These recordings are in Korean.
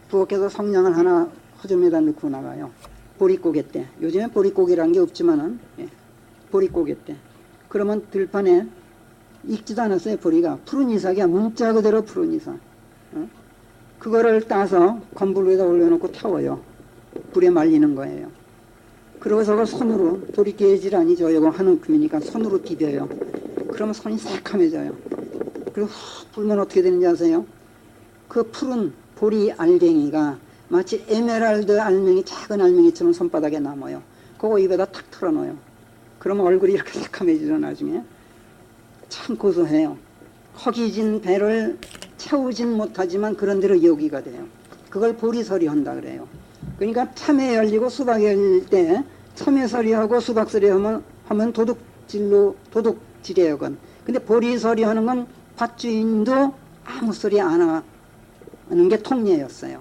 부엌에서 성냥을 하나 허점에다 넣고 나가요. 보릿고개 때. 요즘엔 보릿고개라는 게 없지만은, 예, 보릿고개 때. 그러면 들판에 익지도 않았어요, 보리가. 푸른 이삭이야. 문자 그대로 푸른 이삭. 어? 그거를 따서 건불 위에다 올려놓고 태워요. 불에 말리는 거예요. 그러고서 그걸 손으로, 도리깨질 아니죠. 이거 하는 금이니까 손으로 디뎌요. 그러면 손이 새카매져요. 그리고 불면 어떻게 되는지 아세요? 그 푸른 보리 알갱이가 마치 에메랄드 알맹이, 작은 알맹이처럼 손바닥에 남아요. 그거 입에다 탁 털어넣어요. 그러면 얼굴이 이렇게 새카매지죠, 나중에. 참 고소해요. 허기진 배를 채우진 못하지만 그런 대로 여기가 돼요. 그걸 보리서리 한다 그래요. 그러니까 참외 열리고 수박 열릴 때 참외서리하고 수박서리 하면 도둑질이에요건. 근데 보리서리 하는 건 밭주인도 아무 소리 안 하는 게 통례였어요.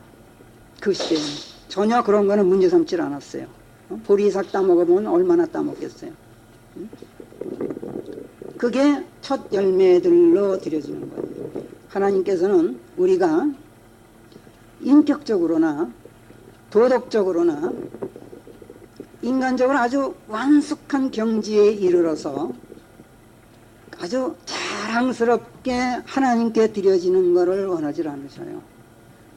그 시대에는. 전혀 그런 거는 문제 삼질 않았어요. 보리삭 따먹어보면 얼마나 따먹겠어요. 그게 첫 열매들로 드려지는 거예요. 하나님께서는 우리가 인격적으로나 도덕적으로나 인간적으로 아주 완숙한 경지에 이르러서 아주 자랑스럽게 하나님께 드려지는 것을 원하지 않으셔요.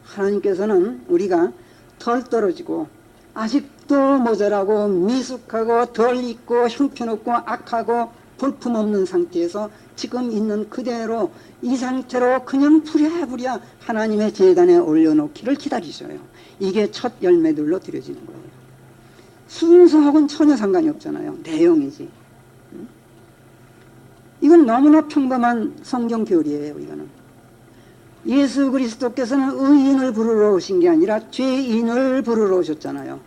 하나님께서는 우리가 덜 떨어지고 아직도 모자라고 미숙하고 덜 있고 형편없고 악하고 볼품없는 상태에서 지금 있는 그대로 이 상태로 그냥 부랴부랴 하나님의 제단에 올려놓기를 기다리셔요. 이게 첫 열매들로 드려지는 거예요. 순서하고는 전혀 상관이 없잖아요. 내용이지. 이건 너무나 평범한 성경 교리예요. 이거는 예수 그리스도께서는 의인을 부르러 오신 게 아니라 죄인을 부르러 오셨잖아요.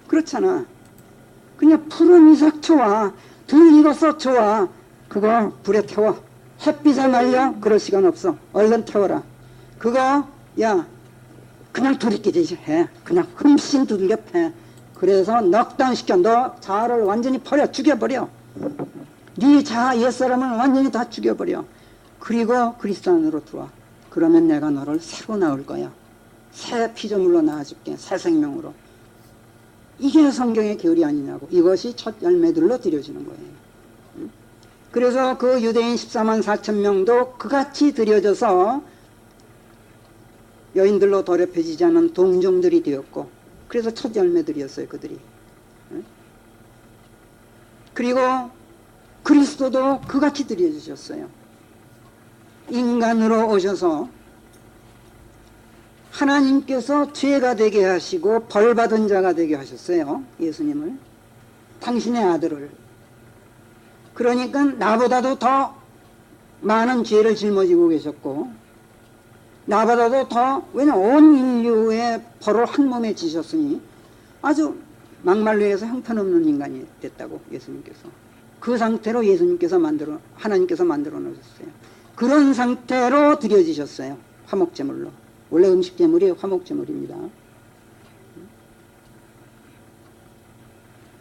그렇잖아. 그냥 푸른 이삭 좋아, 덜 익어서 좋아, 그거 불에 태워. 햇빛에 말려. 그럴 시간 없어. 얼른 태워라. 그거 야 그냥 돌이키듯이 해. 그냥 흠씬 두들겨 패. 그래서 넉다운시켜. 너 자아를 완전히 버려. 죽여버려. 네 자아 옛사람을 완전히 다 죽여버려. 그리고 그리스도 안으로 들어와. 그러면 내가 너를 새로 낳을 거야. 새 피조물로 낳아줄게. 새 생명으로. 이게 성경의 교리 아니냐고. 이것이 첫 열매들로 드려지는 거예요. 그래서 그 유대인 14만 4천 명도 그같이 드려져서 여인들로 더럽혀지지 않은 동정들이 되었고, 그래서 첫 열매들이었어요, 그들이. 그리고 그리스도도 그같이 드려주셨어요. 인간으로 오셔서 하나님께서 죄가 되게 하시고 벌받은 자가 되게 하셨어요. 예수님을. 당신의 아들을. 그러니까 나보다도 더 많은 죄를 짊어지고 계셨고, 나보다도 더, 왜냐 온 인류의 벌을 한 몸에 지셨으니 아주 막말로 해서 형편없는 인간이 됐다고. 예수님께서 그 상태로 하나님께서 만들어 놓으셨어요. 그런 상태로 드려지셨어요. 화목제물로. 원래 음식제물이 화목제물입니다.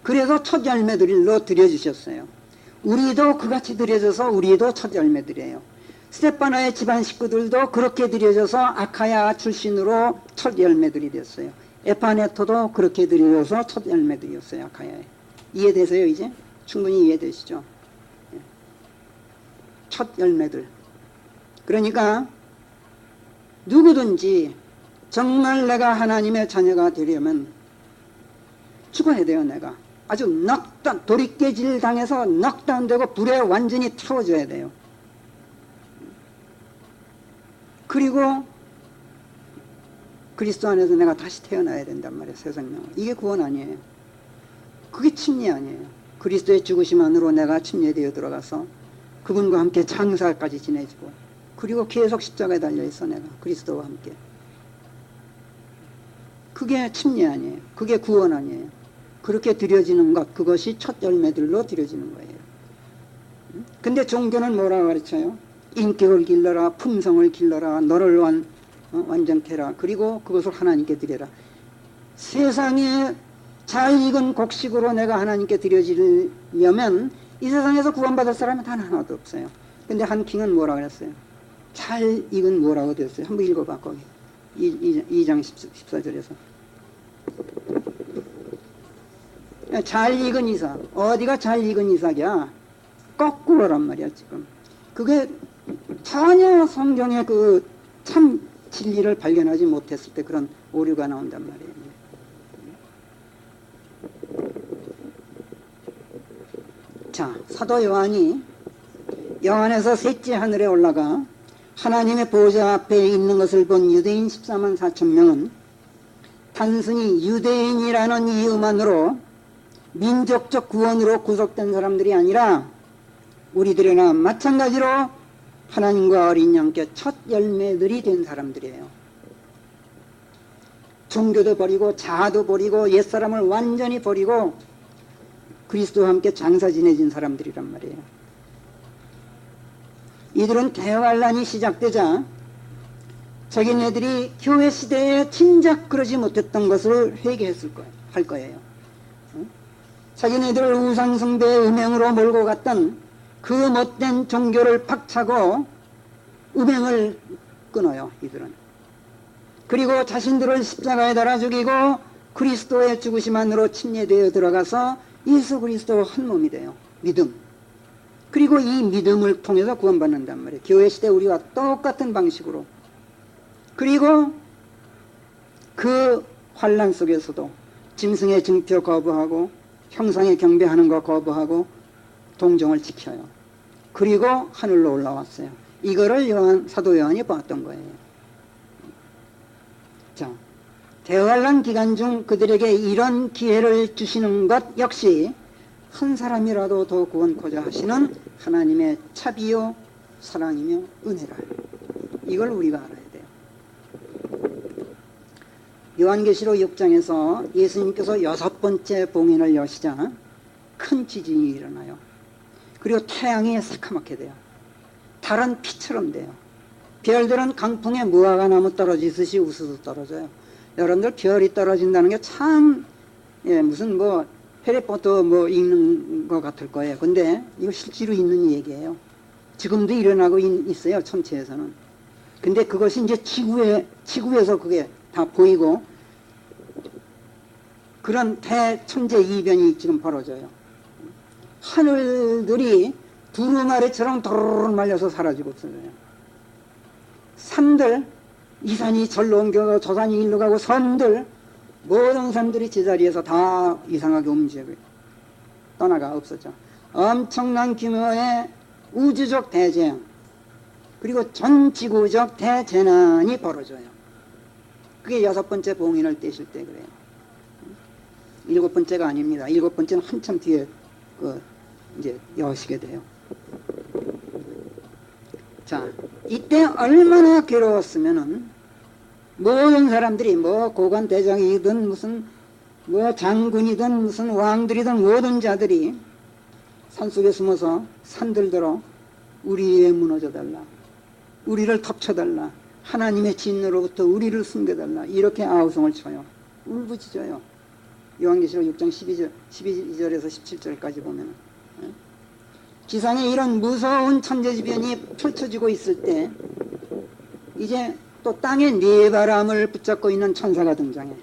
그래서 첫 열매들로 드려주셨어요. 우리도 그같이 드려져서 우리도 첫 열매들이에요. 스데파나의 집안 식구들도 그렇게 드려져서 아카야 출신으로 첫 열매들이 됐어요. 에파네토도 그렇게 드려져서 첫 열매들이었어요. 아카야에. 이해되세요 이제? 충분히 이해되시죠? 첫 열매들. 그러니까 누구든지 정말 내가 하나님의 자녀가 되려면 죽어야 돼요. 내가 아주 돌이깨질 당해서 넉다운되고 불에 완전히 태워져야 돼요. 그리고 그리스도 안에서 내가 다시 태어나야 된단 말이에요. 새 생명을. 이게 구원 아니에요. 그게 침례 아니에요. 그리스도의 죽으심 안으로 내가 침례되어 들어가서 그분과 함께 장사까지 지내지고, 그리고 계속 십자가에 달려있어 내가 그리스도와 함께. 그게 침례 아니에요. 그게 구원 아니에요. 그렇게 드려지는 것, 그것이 첫 열매들로 드려지는 거예요. 근데 종교는 뭐라고 가르쳐요? 인격을 길러라, 품성을 길러라, 너를 완전케 해라. 그리고 그것을 하나님께 드려라. 세상에 잘 익은 곡식으로 내가 하나님께 드려지려면 이 세상에서 구원받을 사람이 단 하나도 없어요. 근데 한 킹은 뭐라고 그랬어요? 잘 익은 뭐라고 됐어요? 한번 읽어봐 거기. 2장 14절에서. 잘 익은 이삭. 어디가 잘 익은 이삭이야? 거꾸로란 말이야, 지금. 그게 전혀 성경의 그 참 진리를 발견하지 못했을 때 그런 오류가 나온단 말이에요. 자, 사도 요한이 요한에서 셋째 하늘에 올라가 하나님의 보좌 앞에 있는 것을 본 유대인 14만 4천 명은 단순히 유대인이라는 이유만으로 민족적 구원으로 구속된 사람들이 아니라 우리들이나 마찬가지로 하나님과 어린 양께 첫 열매들이 된 사람들이에요. 종교도 버리고 자아도 버리고 옛사람을 완전히 버리고 그리스도와 함께 장사 지내진 사람들이란 말이에요. 이들은 대환란이 시작되자 자기네들이 교회 시대에 진작 그러지 못했던 것을 회개했을 거예요. 할 거예요. 자기네들을 우상숭배의 음행으로 몰고 갔던 그 못된 종교를 박차고 음행을 끊어요. 이들은. 그리고 자신들을 십자가에 달아 죽이고 그리스도의 죽으심 안으로 침례되어 들어가서 예수 그리스도와 한 몸이 돼요. 믿음. 그리고 이 믿음을 통해서 구원받는단 말이에요. 교회 시대 우리와 똑같은 방식으로. 그리고 그 환란 속에서도 짐승의 증표 거부하고 형상에 경배하는 거 거부하고 동정을 지켜요. 그리고 하늘로 올라왔어요. 이거를 사도 요한이 봤던 거예요. 자, 대환란 기간 중 그들에게 이런 기회를 주시는 것 역시 한 사람이라도 더 구원코자 하시는 하나님의 차비요 사랑이며 은혜라. 이걸 우리가 알아야 돼요. 요한계시록 6장에서 예수님께서 6번째 봉인을 여시자 큰 지진이 일어나요. 그리고 태양이 새카맣게 돼요. 달은 피처럼 돼요. 별들은 강풍에 무화과 나무 떨어지듯이 우수수 떨어져요. 여러분들 별이 떨어진다는 게 참 무슨 뭐 해리포터 뭐 읽는 것 같을 거예요. 근데 이거 실제로 있는 얘기예요. 지금도 일어나고 있어요. 천체에서는. 근데 그것이 이제 지구에서 그게 다 보이고 그런 대천재 이변이 지금 벌어져요. 하늘들이 두루마리처럼 도르르 말려서 사라지고 없어져요. 산들, 이 산이 절로 옮겨가고 저 산이 일로 가고 섬들, 모든 산들이 제자리에서 다 이상하게 움직이고 떠나가 없어져. 엄청난 규모의 우주적 대재앙 그리고 전 지구적 대재난이 벌어져요. 그게 6번째 봉인을 떼실 때 그래요. 7번째가 아닙니다. 7번째는 한참 뒤에 이제 여시게 돼요. 자, 이때 얼마나 괴로웠으면은 모든 사람들이 뭐 고관 대장이든 무슨 뭐 장군이든 무슨 왕들이든 모든 자들이 산속에 숨어서 산들더러 우리 위에 무너져 달라, 우리를 덮쳐달라, 하나님의 진노로부터 우리를 숨겨달라, 이렇게 아우성을 쳐요. 울부짖어요. 요한계시록 6장 12절에서 17절까지 보면 지상에 이런 무서운 천재지변이 펼쳐지고 있을 때 이제 또 땅에 네 바람을 붙잡고 있는 천사가 등장해.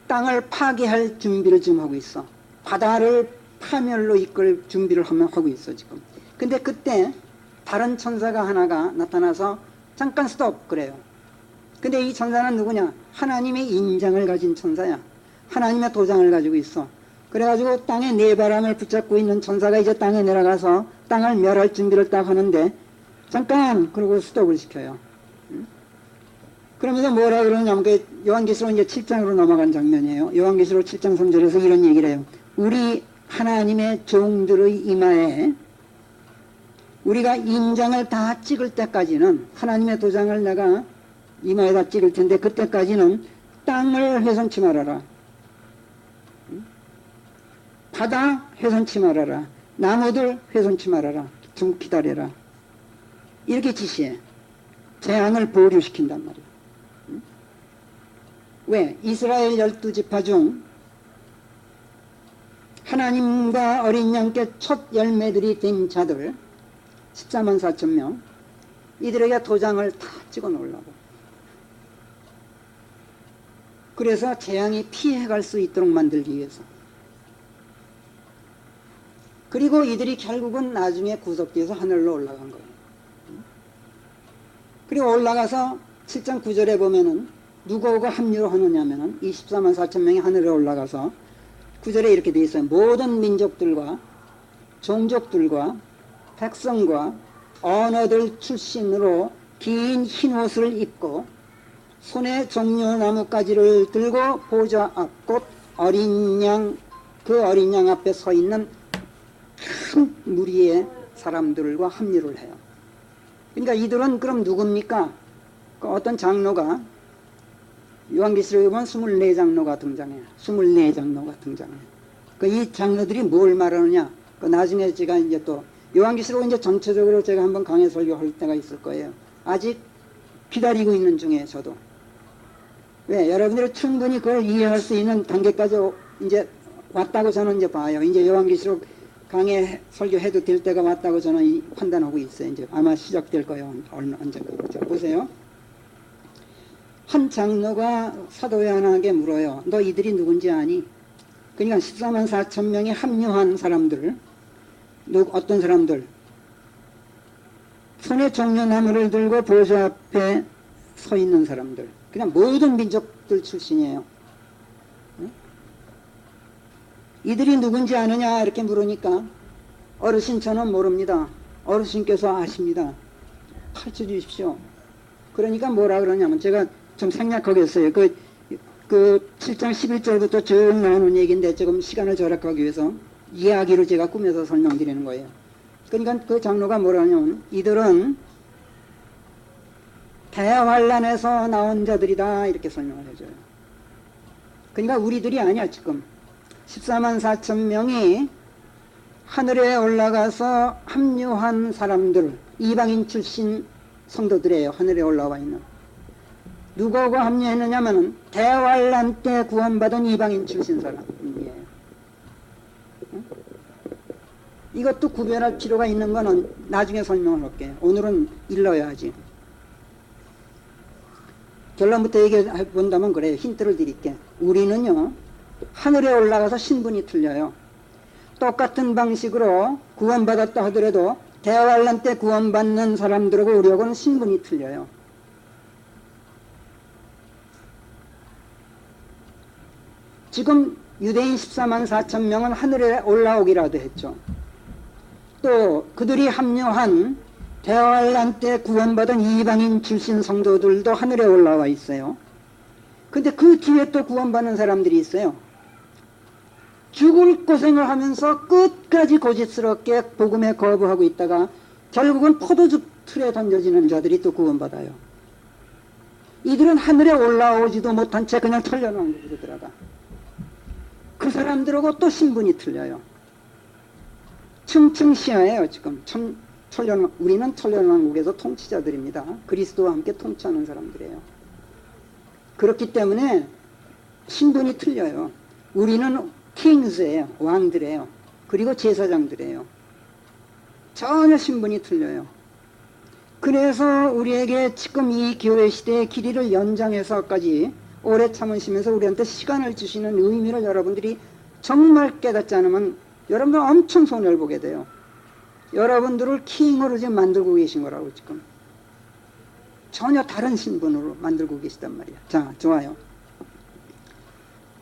땅을 파괴할 준비를 지금 하고 있어. 바다를 파멸로 이끌 준비를 하고 있어 지금. 근데 그때 다른 천사가 하나가 나타나서 잠깐 스톱 그래요. 근데 이 천사는 누구냐? 하나님의 인장을 가진 천사야. 하나님의 도장을 가지고 있어. 그래가지고 땅에 네 바람을 붙잡고 있는 천사가 이제 땅에 내려가서 땅을 멸할 준비를 딱 하는데 잠깐 그러고 스톱을 시켜요. 그러면서 뭐라 그러냐면 그 요한계시록 이제 7장으로 넘어간 장면이에요. 요한계시록 7장 3절에서 이런 얘기를 해요. 우리 하나님의 종들의 이마에 우리가 인장을 다 찍을 때까지는 하나님의 도장을 내가 이마에다 찍을 텐데 그때까지는 땅을 훼손치 말아라. 바다 훼손치 말아라. 나무들 훼손치 말아라. 좀 기다려라. 이렇게 지시해. 재앙을 보류시킨단 말이야. 왜? 이스라엘 12지파 중 하나님과 어린 양께 첫 열매들이 된 자들 14만 4천 명 이들에게 도장을 다 찍어 놓으려고. 그래서 재앙이 피해갈 수 있도록 만들기 위해서. 그리고 이들이 결국은 나중에 구속돼서 하늘로 올라간 거예요. 그리고 올라가서 7장 9절에 보면은 누구하고 합류를 하느냐면은 24만 4천 명이 하늘에 올라가서 9절에 이렇게 되어 있어요. 모든 민족들과 종족들과 백성과 언어들 출신으로 긴 흰 옷을 입고 손에 종려나무가지를 들고 보좌 앞 곧 어린 양, 그 어린 양 앞에 서 있는 큰 무리의 사람들과 합류를 해요. 그러니까 이들은 그럼 누굽니까? 그 어떤 장로가 요한계시록에 보면 24장로가 등장해요. 24장로가 등장해요. 그 이 장로들이 뭘 말하느냐? 그 나중에 제가 이제 또 요한계시록 이제 전체적으로 제가 한번 강해 설교할 때가 있을 거예요. 아직 기다리고 있는 중에 저도. 왜? 여러분들이 충분히 그걸 이해할 수 있는 단계까지 이제 왔다고 저는 이제 봐요. 이제 요한계시록 강해 설교해도 될 때가 왔다고 저는 판단하고 있어요. 이제 아마 시작될 거예요. 언젠가. 자, 보세요. 한 장로가 사도 요한에게 물어요. 너 이들이 누군지 아니? 그러니까 14만 4천 명이 합류한 사람들, 어떤 사람들? 손에 종려나무를 들고 보좌 앞에 서 있는 사람들. 그냥 모든 민족들 출신이에요. 이들이 누군지 아느냐 이렇게 물으니까 어르신 저는 모릅니다. 어르신께서 아십니다. 가르쳐 주십시오. 그러니까 뭐라 그러냐면 제가 좀 생략하겠어요. 그 7장 11절부터 쭉 나오는 얘기인데 지금 시간을 절약하기 위해서 이야기를 제가 꾸며서 설명드리는 거예요. 그러니까 그 장로가 뭐라 하냐면 이들은 대환란에서 나온 자들이다 이렇게 설명을 해줘요. 그러니까 우리들이 아니야 지금. 14만 4천 명이 하늘에 올라가서 합류한 사람들, 이방인 출신 성도들이에요. 하늘에 올라와 있는. 누구하고 합류했느냐면 대환란 때 구원받은 이방인 출신 사람이에요. 이것도 구별할 필요가 있는 거는 나중에 설명을 할게요. 오늘은 일러야지. 결론부터 얘기해 본다면 그래요. 힌트를 드릴게. 우리는요, 하늘에 올라가서 신분이 틀려요. 똑같은 방식으로 구원받았다 하더라도 대환란 때 구원받는 사람들하고 우리하고는 신분이 틀려요. 지금 유대인 14만 4천 명은 하늘에 올라오기라도 했죠. 또 그들이 합류한 대환란 때 구원받은 이방인 출신 성도들도 하늘에 올라와 있어요. 근데 그 뒤에 또 구원받는 사람들이 있어요. 죽을 고생을 하면서 끝까지 고집스럽게 복음에 거부하고 있다가 결국은 포도주 틀에 던져지는 자들이 또 구원받아요. 이들은 하늘에 올라오지도 못한 채 그냥 천년왕국으로 들어가. 그 사람들하고 또 신분이 틀려요. 층층시야예요. 지금 우리는 천년왕국에서 통치자들입니다. 그리스도와 함께 통치하는 사람들이에요. 그렇기 때문에 신분이 틀려요. 우리는 킹스예요. 왕들이에요. 그리고 제사장들이에요. 전혀 신분이 틀려요. 그래서 우리에게 지금 이 교회 시대의 길이를 연장해서까지 오래 참으시면서 우리한테 시간을 주시는 의미를 여러분들이 정말 깨닫지 않으면 여러분들 엄청 손해를 보게 돼요. 여러분들을 킹으로 지금 만들고 계신 거라고 지금. 전혀 다른 신분으로 만들고 계시단 말이야. 자, 좋아요.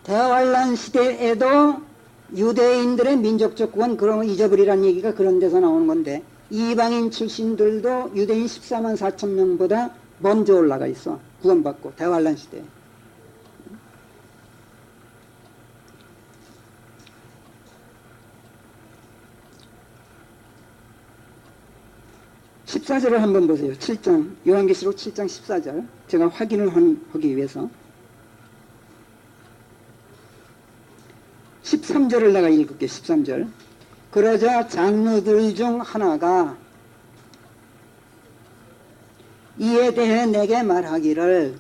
대환란 시대에도 유대인들의 민족적 구원 그런 거 잊어버리라는 얘기가 그런 데서 나오는 건데 이방인 출신들도 유대인 14만 4천 명보다 먼저 올라가 있어. 구원받고 대환란 시대에. 14절을 한번 보세요. 7장, 요한계시록 7장 14절. 제가 확인을 하기 위해서. 13절을 내가 읽을게, 13절. 그러자 장로들 중 하나가 이에 대해 내게 말하기를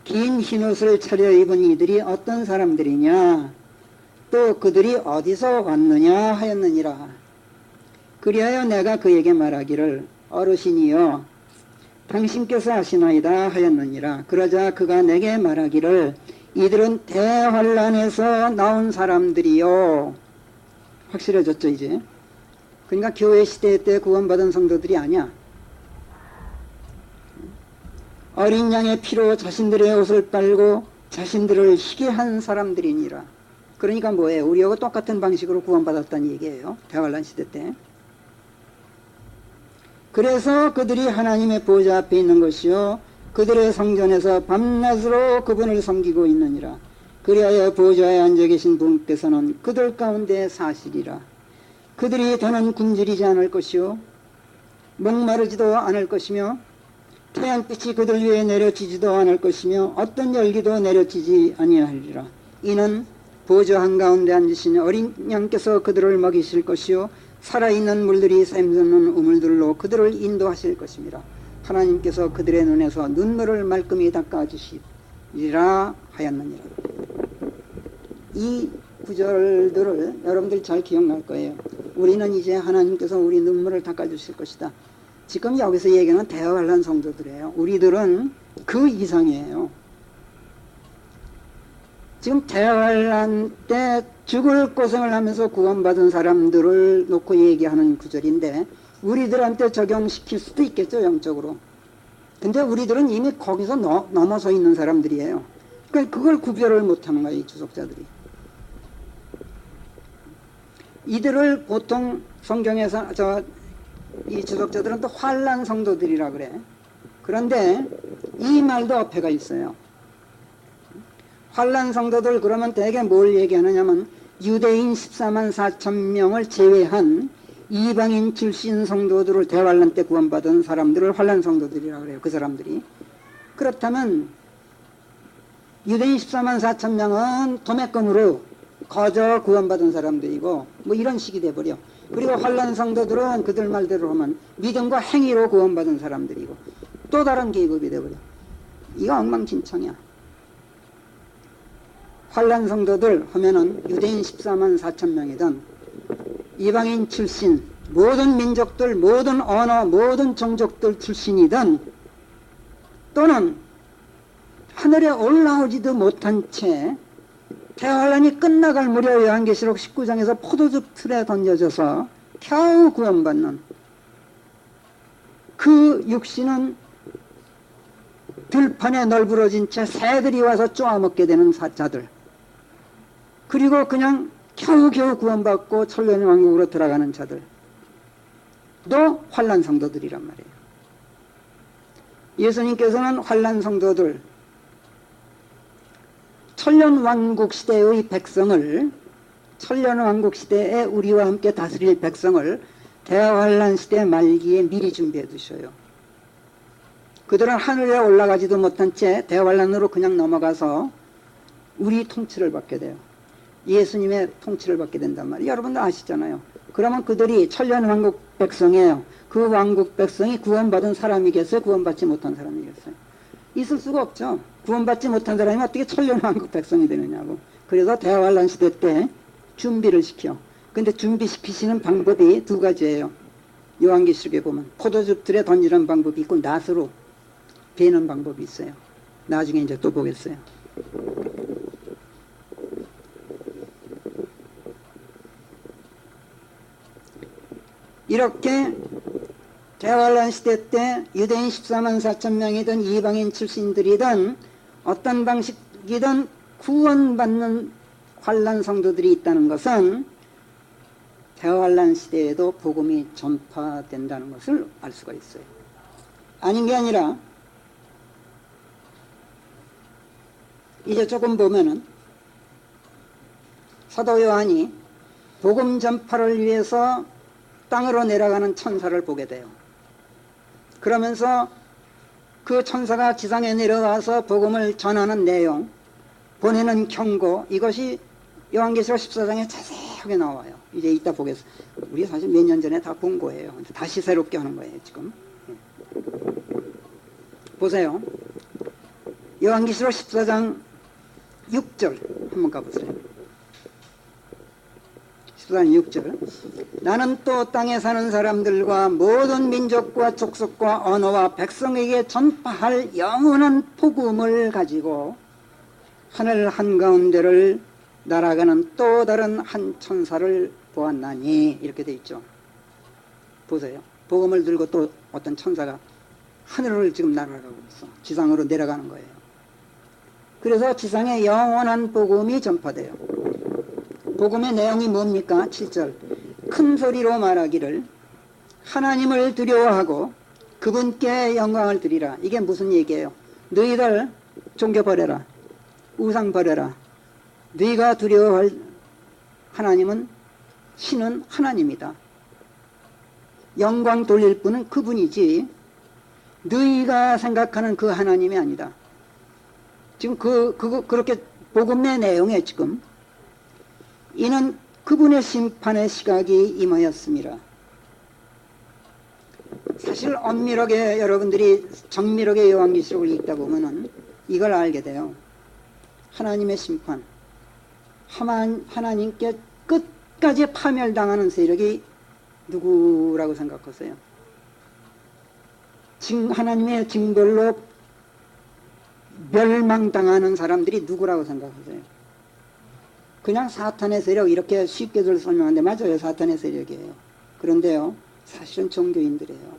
긴 흰옷을 차려입은 이들이 어떤 사람들이냐 또 그들이 어디서 왔느냐 하였느니라. 그리하여 내가 그에게 말하기를 어르신이여 당신께서 하시나이다 하였느니라. 그러자 그가 내게 말하기를 이들은 대환란에서 나온 사람들이요. 확실해졌죠 이제. 그러니까 교회 시대 때 구원받은 성도들이 아니야. 어린 양의 피로 자신들의 옷을 빨고 자신들을 희게 한 사람들이니라. 그러니까 뭐예요? 우리하고 똑같은 방식으로 구원받았다는 얘기예요. 대환란 시대 때. 그래서 그들이 하나님의 보좌 앞에 있는 것이요 그들의 성전에서 밤낮으로 그분을 섬기고 있느니라. 그리하여 보좌에 앉아 계신 분께서는 그들 가운데 사시리라. 그들이 더는 굶주리지 않을 것이요 목마르지도 않을 것이며 태양빛이 그들 위에 내려지지도 않을 것이며 어떤 열기도 내려지지 아니하리라. 이는 보좌 한가운데 앉으신 어린 양께서 그들을 먹이실 것이요 살아있는 물들이 샘솟는 우물들로 그들을 인도하실 것입니다. 하나님께서 그들의 눈에서 눈물을 말끔히 닦아주시리라 하였느니라. 이 구절들을 여러분들 잘 기억날 거예요. 우리는 이제 하나님께서 우리 눈물을 닦아주실 것이다. 지금 여기서 얘기하는 대환란 성도들이에요. 우리들은 그 이상이에요. 지금 대환란 때 죽을 고생을 하면서 구원받은 사람들을 놓고 얘기하는 구절인데 우리들한테 적용시킬 수도 있겠죠, 영적으로. 근데 우리들은 이미 거기서 넘어서 있는 사람들이에요. 그러니까 그걸 구별을 못하는 거예요, 이 주석자들이. 이들을 보통 성경에서 이 주석자들은 또 환난 성도들이라 그래. 그런데 이 말도 어폐가 있어요. 환난 성도들 그러면 대개 뭘 얘기하느냐면 유대인 14만 4천 명을 제외한 이방인 출신 성도들을 대환란 때 구원받은 사람들을 환난 성도들이라 그래요. 그 사람들이. 그렇다면 유대인 14만 4천 명은 도매권으로 거저 구원받은 사람들이고 뭐 이런 식이 돼버려. 그리고 환난 성도들은 그들 말대로 하면 믿음과 행위로 구원받은 사람들이고 또 다른 계급이 돼버려. 이거 엉망진창이야. 환난 성도들 하면은 유대인 14만 4천 명이든 이방인 출신 모든 민족들 모든 언어 모든 종족들 출신이든 또는 하늘에 올라오지도 못한 채 대환란이 끝나갈 무렵 요한계시록 19장에서 포도즙 틀에 던져져서 겨우 구원받는 그 육신은 들판에 널브러진 채 새들이 와서 쪼아먹게 되는 자들, 그리고 그냥 겨우겨우 구원받고 천년의 왕국으로 들어가는 자들도 환난 성도들이란 말이에요. 예수님께서는 환난 성도들, 천년 왕국 시대의 백성을, 천년 왕국 시대에 우리와 함께 다스릴 백성을 대환란 시대 말기에 미리 준비해 두셔요. 그들은 하늘에 올라가지도 못한 채 대환란으로 그냥 넘어가서 우리 통치를 받게 돼요. 예수님의 통치를 받게 된단 말이에요. 여러분들 아시잖아요. 그러면 그들이 천년 왕국 백성이에요. 그 왕국 백성이 구원받은 사람이겠어요? 구원받지 못한 사람이겠어요? 있을 수가 없죠. 구원받지 못한 사람이 어떻게 천년 왕국 백성이 되느냐고. 그래서 대환란 시대 때 준비를 시켜. 근데 준비시키시는 방법이 두 가지예요. 요한계시록에 보면 포도즙 틀에 던지는 방법이 있고 낫으로 베는 방법이 있어요. 나중에 이제 또 보겠어요. 이렇게 대환란 시대 때 유대인 14만 4천 명이든 이방인 출신들이든 어떤 방식이든 구원받는 환난 성도들이 있다는 것은 대환란 시대에도 복음이 전파된다는 것을 알 수가 있어요. 아닌 게 아니라 이제 조금 보면은 사도 요한이 복음 전파를 위해서 땅으로 내려가는 천사를 보게 돼요. 그러면서 그 천사가 지상에 내려와서 복음을 전하는 내용, 보내는 경고, 이것이 요한계시록 14장에 자세하게 나와요. 이제 이따 보겠습니다. 우리 사실 몇 년 전에 다 본 거예요. 다시 새롭게 하는 거예요, 지금. 보세요. 요한계시록 14장 6절 한번 가보세요. 수단 6절. 나는 또 땅에 사는 사람들과 모든 민족과 족속과 언어와 백성에게 전파할 영원한 복음을 가지고 하늘 한가운데를 날아가는 또 다른 한 천사를 보았나니, 이렇게 돼 있죠. 보세요. 복음을 들고 또 어떤 천사가 하늘을 지금 날아가고 있어. 지상으로 내려가는 거예요. 그래서 지상에 영원한 복음이 전파돼요. 복음의 내용이 뭡니까? 7절. 큰 소리로 말하기를 하나님을 두려워하고 그분께 영광을 드리라. 이게 무슨 얘기예요? 너희들 종교 버려라. 우상 버려라. 너희가 두려워할 하나님은, 신은 하나님이다. 영광 돌릴 분은 그분이지 너희가 생각하는 그 하나님이 아니다. 지금 그렇게 복음의 내용에 지금 이는 그분의 심판의 시각이 임하였습니다. 사실 엄밀하게 여러분들이 정밀하게 요한계시록을 읽다 보면은 이걸 알게 돼요. 하나님의 심판, 하나님께 끝까지 파멸당하는 세력이 누구라고 생각하세요? 하나님의 징벌로 멸망당하는 사람들이 누구라고 생각하세요? 그냥 사탄의 세력, 이렇게 쉽게들 설명하는데 맞아요. 사탄의 세력이에요. 그런데요, 사실은 종교인들이에요.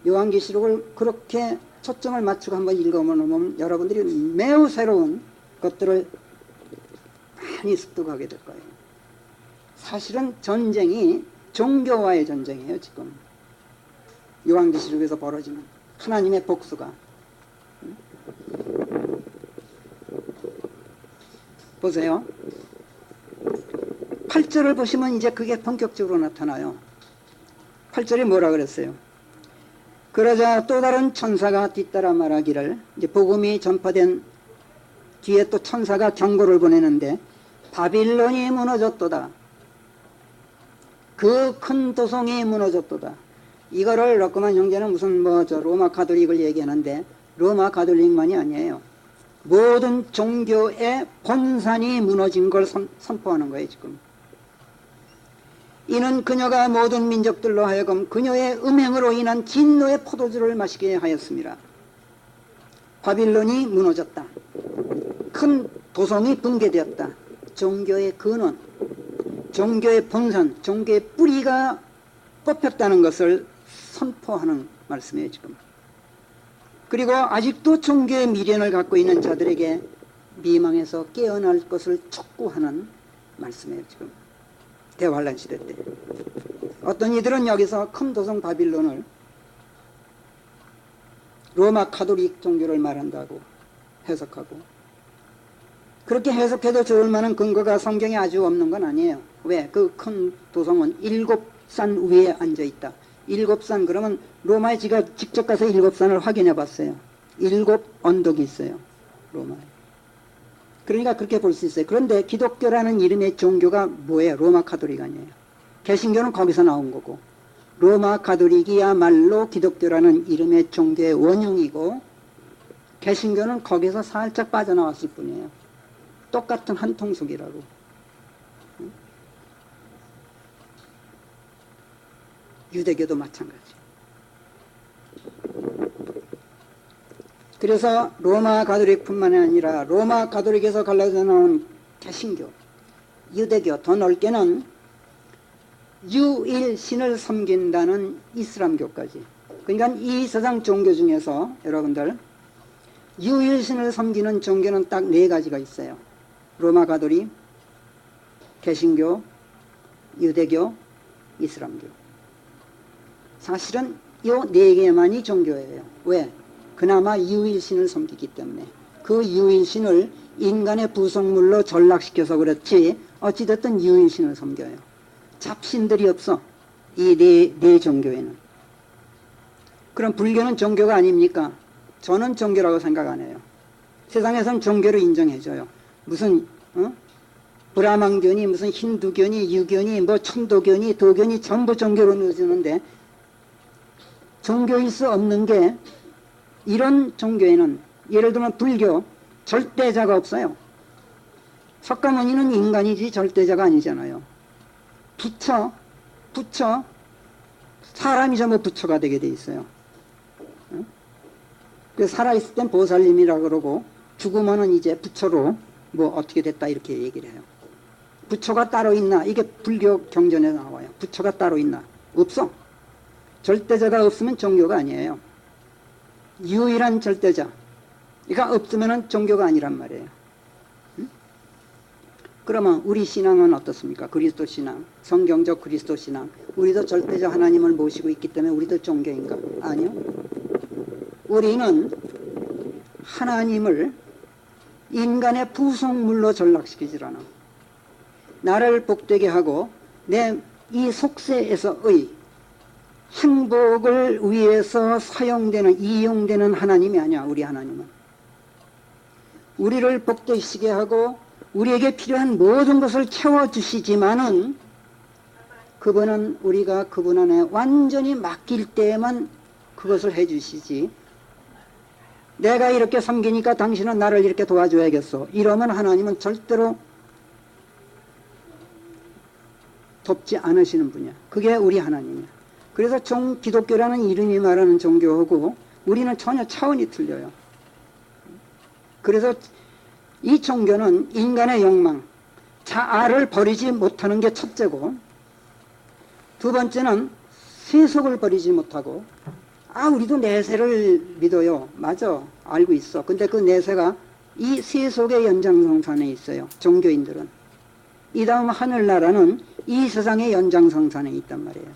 요한계시록을 그렇게 초점을 맞추고 한번 읽어보면 여러분들이 매우 새로운 것들을 많이 습득하게 될 거예요. 사실은 전쟁이 종교와의 전쟁이에요. 지금 요한계시록에서 벌어지는 하나님의 복수가. 보세요. 8절을 보시면 이제 그게 본격적으로 나타나요. 8절에 뭐라 그랬어요? 그러자 또 다른 천사가 뒤따라 말하기를, 이제 복음이 전파된 뒤에 또 천사가 경고를 보내는데, 바빌론이 무너졌도다. 그 큰 도성이 무너졌도다. 이거를 러크만 형제는 무슨 로마 가톨릭을 얘기하는데, 로마 가톨릭만이 아니에요. 모든 종교의 본산이 무너진 걸 선포하는 거예요. 지금 이는 그녀가 모든 민족들로 하여금 그녀의 음행으로 인한 진노의 포도주를 마시게 하였습니다. 바빌론이 무너졌다. 큰 도성이 붕괴되었다. 종교의 근원, 종교의 본산, 종교의 뿌리가 뽑혔다는 것을 선포하는 말씀이에요. 지금. 그리고 아직도 종교의 미련을 갖고 있는 자들에게 미망에서 깨어날 것을 촉구하는 말씀이에요. 지금 대환란 시대 때 어떤 이들은 여기서 큰 도성 바빌론을 로마 가톨릭 종교를 말한다고 해석하고, 그렇게 해석해도 좋을 만한 근거가 성경에 아주 없는 건 아니에요. 왜? 그 큰 도성은 7산 위에 앉아 있다. 7산, 그러면 로마에 제가 직접 가서 7산을 확인해 봤어요. 7 언덕이 있어요. 로마에. 그러니까 그렇게 볼 수 있어요. 그런데 기독교라는 이름의 종교가 뭐예요? 로마 가톨릭 아니에요. 개신교는 거기서 나온 거고, 로마 가톨릭이야말로 기독교라는 이름의 종교의 원흉이고, 개신교는 거기서 살짝 빠져나왔을 뿐이에요. 똑같은 한 통속이라고. 유대교도 마찬가지. 그래서 로마 가톨릭뿐만 아니라 로마 가톨릭에서 갈라져 나온 개신교, 유대교, 더 넓게는 유일신을 섬긴다는 이슬람교까지. 그러니까 이 세상 종교 중에서 여러분들 유일신을 섬기는 종교는 딱 4가지가 있어요. 로마 가톨릭, 개신교, 유대교, 이슬람교. 사실은 이 4개만이 종교예요. 왜? 그나마 유일신을 섬기기 때문에. 그 유일신을 인간의 부속물로 전락시켜서 그렇지 어찌됐든 유일신을 섬겨요. 잡신들이 없어. 이 네 종교에는. 그럼 불교는 종교가 아닙니까? 저는 종교라고 생각 안 해요. 세상에선 종교를 인정해줘요. 무슨 브라만교니 무슨 힌두교니 유교니 뭐 천도교니 도교니 전부 종교로 넣어주는데, 종교일 수 없는 게, 이런 종교에는 예를 들면 불교 절대자가 없어요. 석가모니는 인간이지 절대자가 아니잖아요. 부처, 사람이 전부 부처가 되게 돼 있어요. 그래서 살아있을 땐 보살님이라 그러고 죽으면은 이제 부처로 뭐 어떻게 됐다 이렇게 얘기를 해요. 부처가 따로 있나? 이게 불교 경전에 나와요. 부처가 따로 있나? 없어. 절대자가 없으면 종교가 아니에요. 유일한 절대자. 그러니까 없으면 종교가 아니란 말이에요. 그러면 우리 신앙은 어떻습니까? 그리스도 신앙, 성경적 그리스도 신앙. 우리도 절대자 하나님을 모시고 있기 때문에 우리도 종교인가? 아니요. 우리는 하나님을 인간의 부속물로 전락시키질 않아. 나를 복되게 하고 내 이 속세에서의 행복을 위해서 사용되는, 이용되는 하나님이 아니야. 우리 하나님은 우리를 복되시게 하고 우리에게 필요한 모든 것을 채워주시지만은 그분은 우리가 그분 안에 완전히 맡길 때에만 그것을 해주시지, 내가 이렇게 섬기니까 당신은 나를 이렇게 도와줘야겠어 이러면 하나님은 절대로 돕지 않으시는 분이야. 그게 우리 하나님이야. 그래서 기독교라는 이름이 말하는 종교하고 우리는 전혀 차원이 틀려요. 그래서 이 종교는 인간의 욕망, 자아를 버리지 못하는 게 첫째고, 두 번째는 세속을 버리지 못하고, 우리도 내세를 믿어요. 맞아. 알고 있어. 근데 그 내세가 이 세속의 연장성산에 있어요. 종교인들은. 이 다음 하늘나라는 이 세상의 연장성산에 있단 말이에요.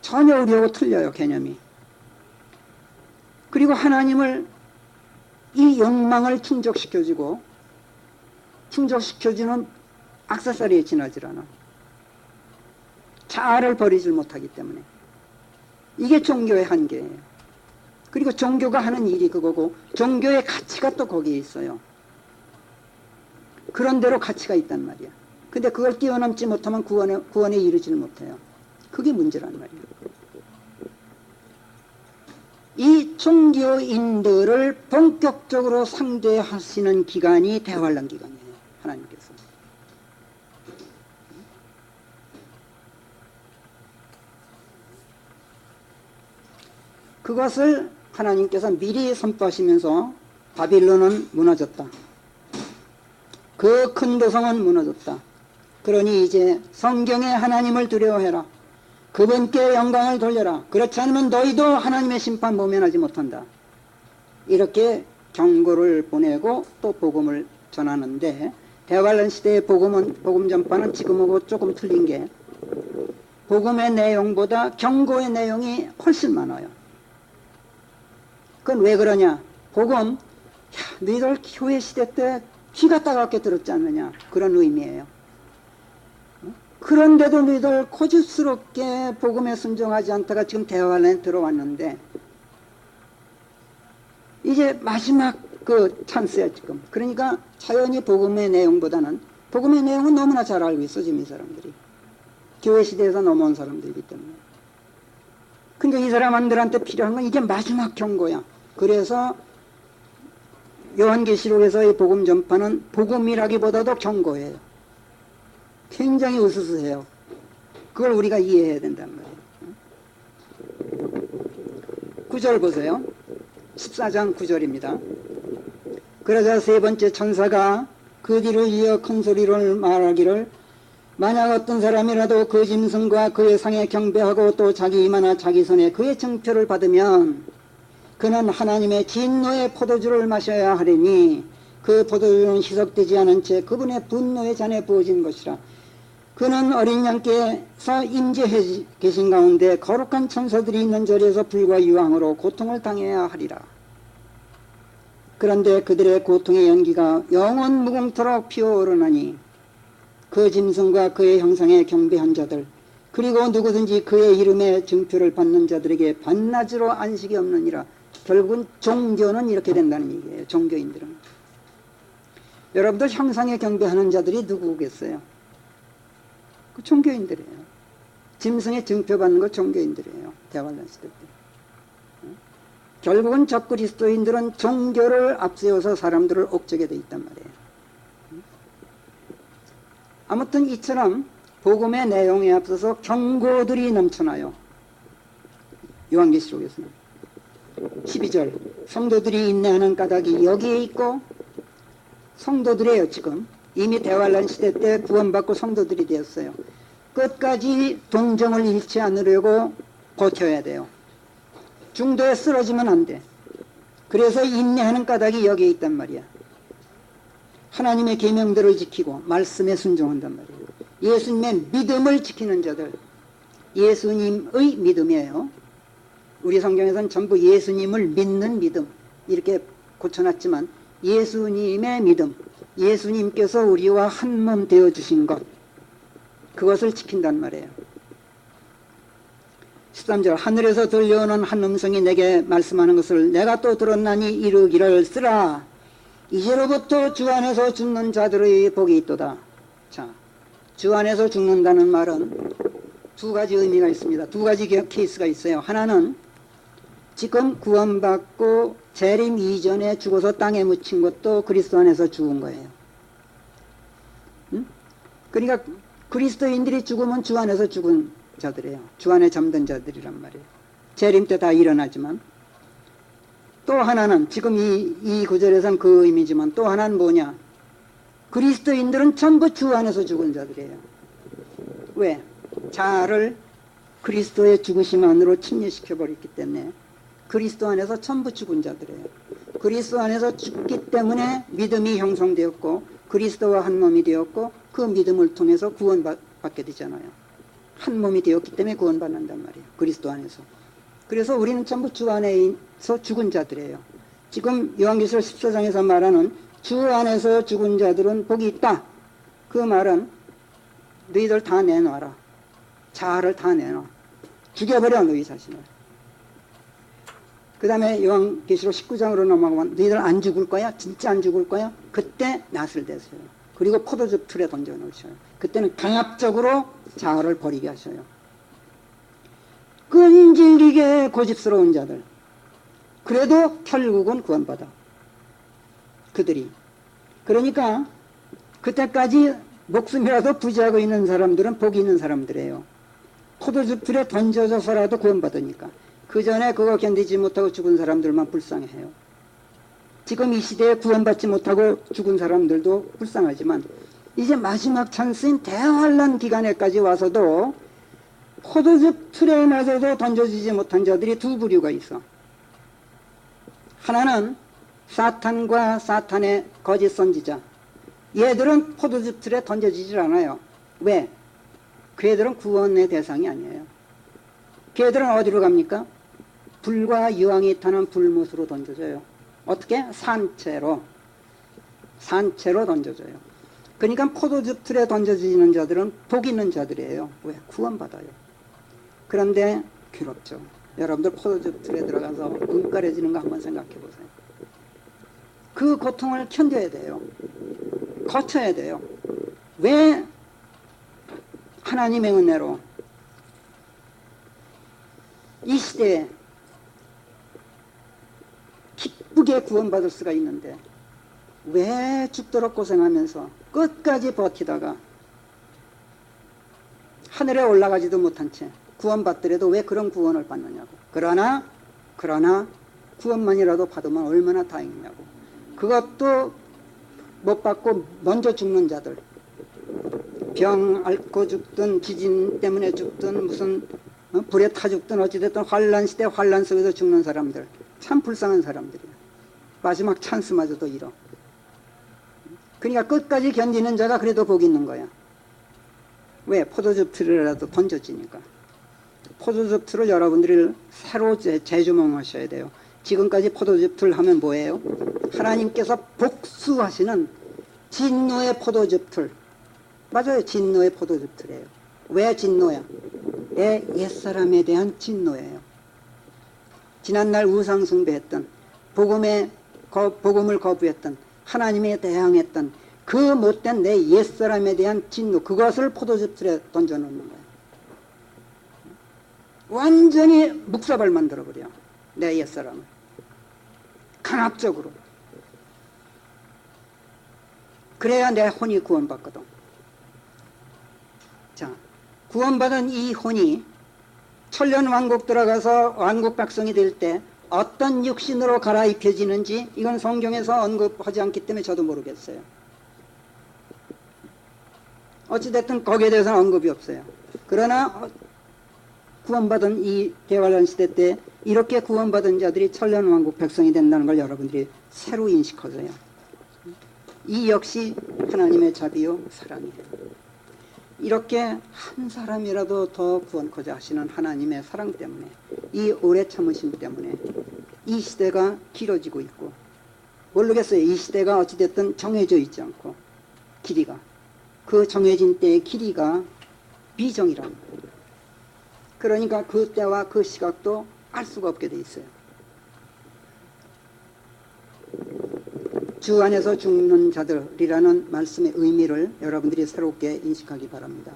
전혀 우리하고 틀려요. 개념이. 그리고 하나님을 이 욕망을 충족시켜주고 충족시켜주는 액세서리에 지나질 않아. 자아를 버리질 못하기 때문에. 이게 종교의 한계예요. 그리고 종교가 하는 일이 그거고 종교의 가치가 또 거기에 있어요. 그런 대로 가치가 있단 말이야. 근데 그걸 뛰어넘지 못하면 구원에 이르지를 못해요. 그게 문제란 말이에요. 이 종교인들을 본격적으로 상대하시는 기간이 대환란 기간이에요. 하나님께서. 그것을 하나님께서 미리 선포하시면서 바빌론은 무너졌다. 그 큰 도성은 무너졌다. 그러니 이제 성경의 하나님을 두려워해라. 그분께 영광을 돌려라. 그렇지 않으면 너희도 하나님의 심판 모면하지 못한다. 이렇게 경고를 보내고 또 복음을 전하는데, 대환란 시대의 복음 전파는 지금하고 조금 틀린 게 복음의 내용보다 경고의 내용이 훨씬 많아요. 그건 왜 그러냐? 복음, 너희들 교회 시대 때 귀가 따갑게 들었지 않느냐? 그런 의미예요. 그런데도 너희들 고집스럽게 복음에 순종하지 않다가 지금 대환란에 들어왔는데, 이제 마지막 그 찬스야 지금. 그러니까 자연히 복음의 내용보다는, 복음의 내용은 너무나 잘 알고 있어 지금 이 사람들이. 교회 시대에서 넘어온 사람들이기 때문에. 근데 이 사람들한테 필요한 건 이게 마지막 경고야. 그래서 요한계시록에서의 복음 전파는 복음이라기보다도 경고예요. 굉장히 으스스해요. 그걸 우리가 이해해야 된단 말이에요. 9절 보세요. 14장 9절입니다. 그러자 세 번째 천사가 그 뒤를 이어 큰 소리로 말하기를, 만약 어떤 사람이라도 그 짐승과 그의 상에 경배하고 또 자기 이마나 자기 손에 그의 증표를 받으면 그는 하나님의 진노의 포도주를 마셔야 하리니 그 포도주는 희석되지 않은 채 그분의 분노의 잔에 부어진 것이라. 그는 어린 양께서 임재해 계신 가운데 거룩한 천사들이 있는 자리에서 불과 유황으로 고통을 당해야 하리라. 그런데 그들의 고통의 연기가 영원 무궁토록 피어오르나니 그 짐승과 그의 형상에 경배한 자들, 그리고 누구든지 그의 이름의 증표를 받는 자들에게 반낮으로 안식이 없느니라. 결국은 종교는 이렇게 된다는 얘기예요. 종교인들은. 여러분들 형상에 경배하는 자들이 누구겠어요? 그 종교인들이에요. 짐승의 증표 받는 거 종교인들이에요. 대환란 시대 때. 결국은 적그리스도인들은 종교를 앞세워서 사람들을 옥죄게 돼 있단 말이에요. 아무튼 이처럼 복음의 내용에 앞서서 경고들이 넘쳐나요. 요한계시록에서는 12절 성도들이 인내하는 까닭이 여기에 있고, 성도들이에요. 지금 이미 대환란 시대 때 구원받고 성도들이 되었어요. 끝까지 동정을 잃지 않으려고 버텨야 돼요. 중도에 쓰러지면 안 돼. 그래서 인내하는 까닭이 여기에 있단 말이야. 하나님의 계명들을 지키고 말씀에 순종한단 말이에요. 예수님의 믿음을 지키는 자들, 예수님의 믿음이에요. 우리 성경에서는 전부 예수님을 믿는 믿음 이렇게 고쳐놨지만, 예수님의 믿음, 예수님께서 우리와 한 몸 되어주신 것, 그것을 지킨단 말이에요. 13절 하늘에서 들려오는 한 음성이 내게 말씀하는 것을 내가 또 들었나니 이르기를 쓰라. 이제로부터 주 안에서 죽는 자들의 복이 있도다. 자, 주 안에서 죽는다는 말은 두 가지 의미가 있습니다. 두 가지 케이스가 있어요. 하나는 지금 구원받고 재림 이전에 죽어서 땅에 묻힌 것도 그리스도 안에서 죽은 거예요. 그러니까 그리스도인들이 죽으면 주 안에서 죽은 자들이에요. 주 안에 잠든 자들이란 말이에요. 재림 때 다 일어나지만, 또 하나는 지금 이 구절에선 그 의미지만, 또 하나는 뭐냐, 그리스도인들은 전부 주 안에서 죽은 자들이에요. 왜? 자아를 그리스도의 죽으심 안으로 침례시켜버렸기 때문에 그리스도 안에서 전부 죽은 자들이에요. 그리스도 안에서 죽기 때문에 믿음이 형성되었고 그리스도와 한 몸이 되었고, 그 믿음을 통해서 구원받게 되잖아요. 한 몸이 되었기 때문에 구원받는단 말이에요. 그리스도 안에서. 그래서 우리는 전부 주 안에서 죽은 자들이에요. 지금 요한계시록 14장에서 말하는 주 안에서 죽은 자들은 복이 있다. 그 말은 너희들 다 내놔라. 자아를 다 내놔. 죽여버려 너희 자신을. 그 다음에 요한계시록 19장으로 넘어가면 너희들 안 죽을 거야? 진짜 안 죽을 거야? 그때 낫을 대세요. 그리고 포도즙 틀에 던져놓으셔요. 그때는 강압적으로 자아를 버리게 하셔요. 끈질기게 고집스러운 자들, 그래도 결국은 구원받아. 그들이. 그러니까 그때까지 목숨이라도 부지하고 있는 사람들은 복이 있는 사람들이에요. 포도즙 틀에 던져져서라도 구원받으니까. 그 전에 그거 견디지 못하고 죽은 사람들만 불쌍해요. 지금 이 시대에 구원받지 못하고 죽은 사람들도 불쌍하지만, 이제 마지막 찬스인 대환란 기간에까지 와서도 포도즙 틀에마저도 던져지지 못한 자들이 두 부류가 있어. 하나는 사탄과 사탄의 거짓 선지자. 얘들은 포도즙 틀에 던져지질 않아요. 왜? 그 애들은 구원의 대상이 아니에요. 그 애들은 어디로 갑니까? 불과 유황이 타는 불못으로 던져져요. 어떻게? 산채로 던져져요. 그러니까 포도즙 틀에 던져지는 자들은 복 있는 자들이에요. 왜? 구원받아요. 그런데 괴롭죠. 여러분들 포도즙 틀에 들어가서 눈가려지는 거 한번 생각해 보세요. 그 고통을 견뎌야 돼요. 거쳐야 돼요. 왜? 하나님의 은혜로 이 시대에 기쁘게 구원받을 수가 있는데, 왜 죽도록 고생하면서 끝까지 버티다가 하늘에 올라가지도 못한 채 구원받더라도 왜 그런 구원을 받느냐고. 그러나 구원만이라도 받으면 얼마나 다행이냐고. 그것도 못 받고 먼저 죽는 자들, 병 앓고 죽든 지진 때문에 죽든 무슨 불에 타 죽든 어찌됐든 환란 시대 환란 속에서 죽는 사람들, 참 불쌍한 사람들이야. 마지막 찬스마저도 잃어. 그러니까 끝까지 견디는 자가 그래도 복이 있는 거야. 왜? 포도즙 틀이라도 던져지니까. 포도즙 틀을 여러분들이 새로 재조명하셔야 돼요. 지금까지 포도즙 틀 하면 뭐예요? 하나님께서 복수하시는 진노의 포도즙 틀. 맞아요. 진노의 포도즙 틀이에요. 왜 진노야? 옛사람에 대한 진노예요. 지난날 우상숭배했던, 복음을 거부했던, 하나님에 대항했던 그 못된 내 옛사람에 대한 진노, 그것을 포도즙 틀에 던져놓는 거예요. 완전히 묵사발 만들어버려. 내 옛사람을. 강압적으로. 그래야 내 혼이 구원받거든. 구원받은 이 혼이 천년 왕국 들어가서 왕국 백성이 될 때 어떤 육신으로 갈아입혀지는지 이건 성경에서 언급하지 않기 때문에 저도 모르겠어요. 어찌됐든 거기에 대해서는 언급이 없어요. 그러나 구원받은 이 대환란 시대 때 이렇게 구원받은 자들이 천년 왕국 백성이 된다는 걸 여러분들이 새로 인식하세요. 이 역시 하나님의 자비요 사랑이에요. 이렇게 한 사람이라도 더 구원코자 하시는 하나님의 사랑 때문에, 이 오래 참으심 때문에 이 시대가 길어지고 있고, 모르겠어요. 이 시대가 어찌됐든 정해져 있지 않고 길이가, 그 정해진 때의 길이가 비정이란 말이에요. 그러니까 그 때와 그 시각도 알 수가 없게 돼 있어요. 주 안에서 죽는 자들이라는 말씀의 의미를 여러분들이 새롭게 인식하기 바랍니다.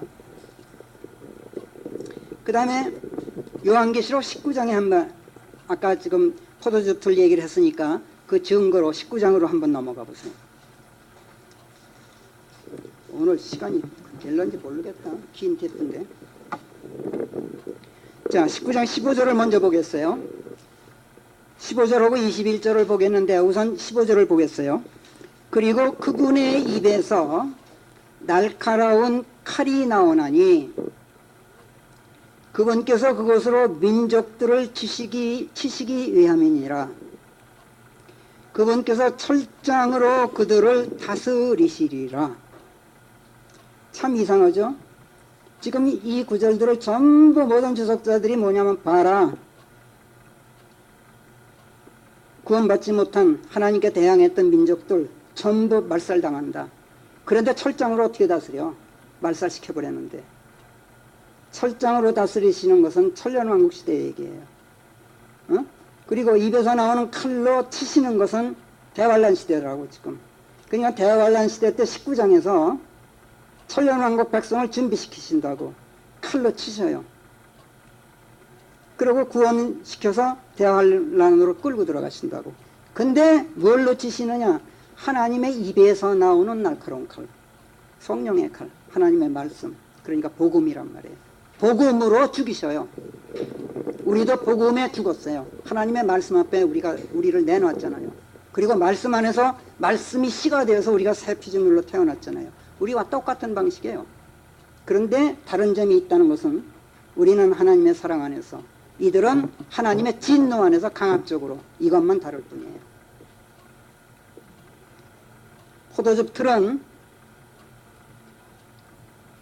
그 다음에 요한계시록 19장에 한번, 아까 지금 포도즙들 얘기를 했으니까 그 증거로 19장으로 한번 넘어가 보세요. 오늘 시간이 될런지 모르겠다. 긴 테프인데. 자, 19장 15절을 먼저 보겠어요. 15절하고 21절을 보겠는데 우선 15절을 보겠어요. 그리고 그분의 입에서 날카로운 칼이 나오나니 그분께서 그것으로 민족들을 치시기 위함이니라. 그분께서 철장으로 그들을 다스리시리라. 참 이상하죠? 지금 이 구절들을 전부 모든 주석자들이 뭐냐면, 봐라, 구원받지 못한 하나님께 대항했던 민족들 전부 말살당한다. 그런데 철장으로 어떻게 다스려? 말살시켜버렸는데. 철장으로 다스리시는 것은 천년왕국 시대의 얘기예요. 그리고 입에서 나오는 칼로 치시는 것은 대환란 시대라고 지금. 그러니까 대환란 시대 때 19장에서 천년왕국 백성을 준비시키신다고 칼로 치셔요. 그리고 구원시켜서 대환란으로 끌고 들어가신다고. 근데 뭘로 치시느냐? 하나님의 입에서 나오는 날카로운 칼, 성령의 칼, 하나님의 말씀, 그러니까 복음이란 말이에요. 복음으로 죽이셔요. 우리도 복음에 죽었어요. 하나님의 말씀 앞에 우리를 내놨잖아요. 그리고 말씀 안에서 말씀이 씨가 되어서 우리가 새 피조물로 태어났잖아요. 우리와 똑같은 방식이에요. 그런데 다른 점이 있다는 것은 우리는 하나님의 사랑 안에서, 이들은 하나님의 진노 안에서 강압적으로, 이것만 다를 뿐이에요. 포도즙 틀은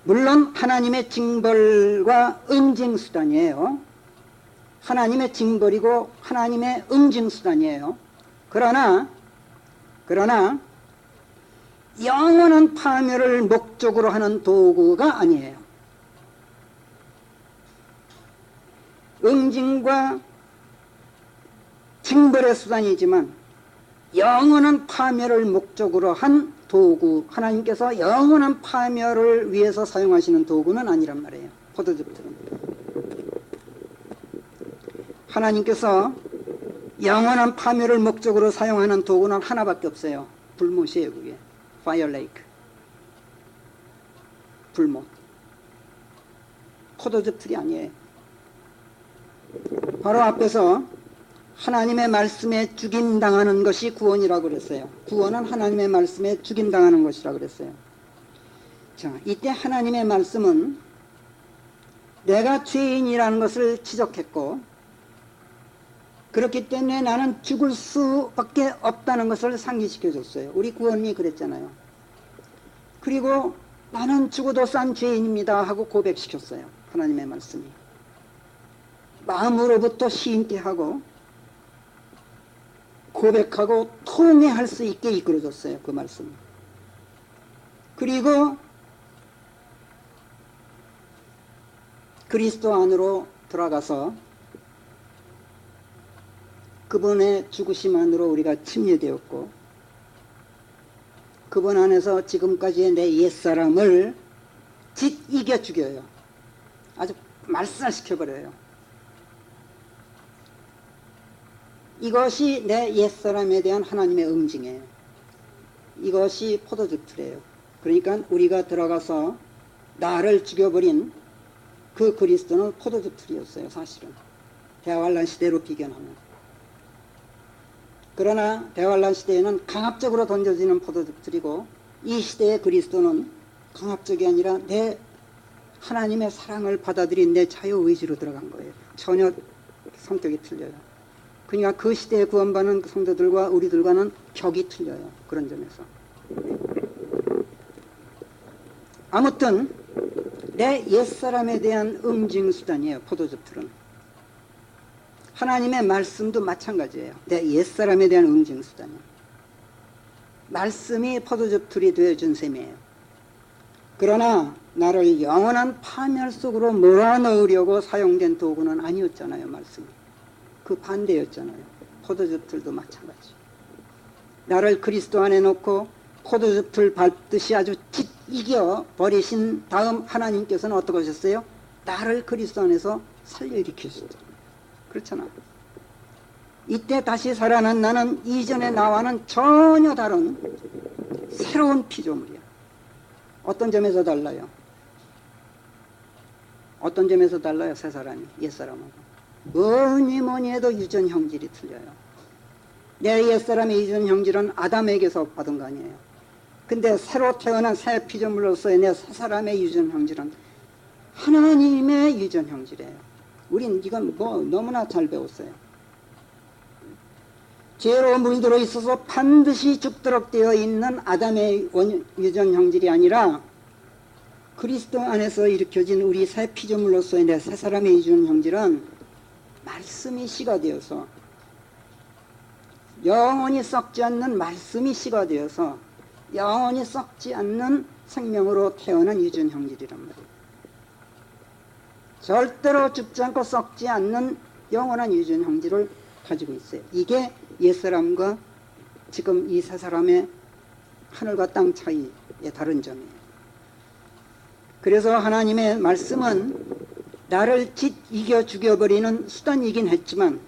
물론 하나님의 징벌과 응징수단이에요. 하나님의 징벌이고 하나님의 응징수단이에요. 그러나 영원한 파멸을 목적으로 하는 도구가 아니에요. 응징과 징벌의 수단이지만 영원한 파멸을 목적으로 한 도구, 하나님께서 영원한 파멸을 위해서 사용하시는 도구는 아니란 말이에요. 포도즙들은. 하나님께서 영원한 파멸을 목적으로 사용하는 도구는 하나밖에 없어요. 불못이에요. 그게 Fire Lake, 불못. 포도즙들이 아니에요. 바로 앞에서 하나님의 말씀에 죽임당하는 것이 구원이라고 그랬어요. 구원은 하나님의 말씀에 죽임당하는 것이라고 그랬어요. 자, 이때 하나님의 말씀은 내가 죄인이라는 것을 지적했고, 그렇기 때문에 나는 죽을 수밖에 없다는 것을 상기시켜 줬어요. 우리 구원이 그랬잖아요. 그리고 나는 죽어도 싼 죄인입니다 하고 고백시켰어요. 하나님의 말씀이. 마음으로부터 시인케 하고 고백하고 통회할 수 있게 이끌어줬어요. 그 말씀. 그리고 그리스도 안으로 들어가서 그분의 죽으심 안으로 우리가 침례되었고, 그분 안에서 지금까지의 내 옛사람을 이겨 죽여요. 아주 말살시켜버려요. 이것이 내 옛사람에 대한 하나님의 응징이에요. 이것이 포도즙 틀이에요. 그러니까 우리가 들어가서 나를 죽여버린 그 그리스도는 포도즙 틀이었어요. 사실은 대환란 시대로 비견하면. 그러나 대환란 시대에는 강압적으로 던져지는 포도즙 틀이고, 이 시대의 그리스도는 강압적이 아니라 내 하나님의 사랑을 받아들인 내 자유의지로 들어간 거예요. 전혀 성격이 틀려요. 그러니까 그 시대에 구원받는 성도들과 우리들과는 격이 틀려요. 그런 점에서. 아무튼 내 옛사람에 대한 응징수단이에요. 포도즙틀은. 하나님의 말씀도 마찬가지예요. 내 옛사람에 대한 응징수단이에요. 말씀이 포도즙틀이 되어준 셈이에요. 그러나 나를 영원한 파멸 속으로 몰아넣으려고 사용된 도구는 아니었잖아요. 말씀이. 그 반대였잖아요. 포도즙틀도 마찬가지. 나를 그리스도 안에 놓고 포도즙틀 밟듯이 아주 이겨 버리신 다음 하나님께서는 어떻게 하셨어요? 나를 그리스도 안에서 살려일으키셨죠. 그렇잖아. 이때 다시 살아난 나는 이전의 나와는 전혀 다른 새로운 피조물이야. 어떤 점에서 달라요? 어떤 점에서 달라요? 새 사람이 옛사람하고. 뭐니 해도 유전 형질이 틀려요. 내 옛사람의 유전 형질은 아담에게서 받은 거 아니에요. 근데 새로 태어난 새 피조물로서의 내 새 사람의 유전 형질은 하나님의 유전 형질이에요. 우린 이건 뭐 너무나 잘 배웠어요. 죄로 물들어 있어서 반드시 죽도록 되어 있는 아담의 유전 형질이 아니라 그리스도 안에서 일으켜진 우리 새 피조물로서의 내 새 사람의 유전 형질은 말씀이 씨가 되어서, 영원히 썩지 않는 말씀이 씨가 되어서 영원히 썩지 않는 생명으로 태어난 유전 형질이란 말이에요. 절대로 죽지 않고 썩지 않는 영원한 유전 형질을 가지고 있어요. 이게 옛사람과 지금 이 새 사람의 하늘과 땅 차이의 다른 점이에요. 그래서 하나님의 말씀은 나를 이겨 죽여버리는 수단이긴 했지만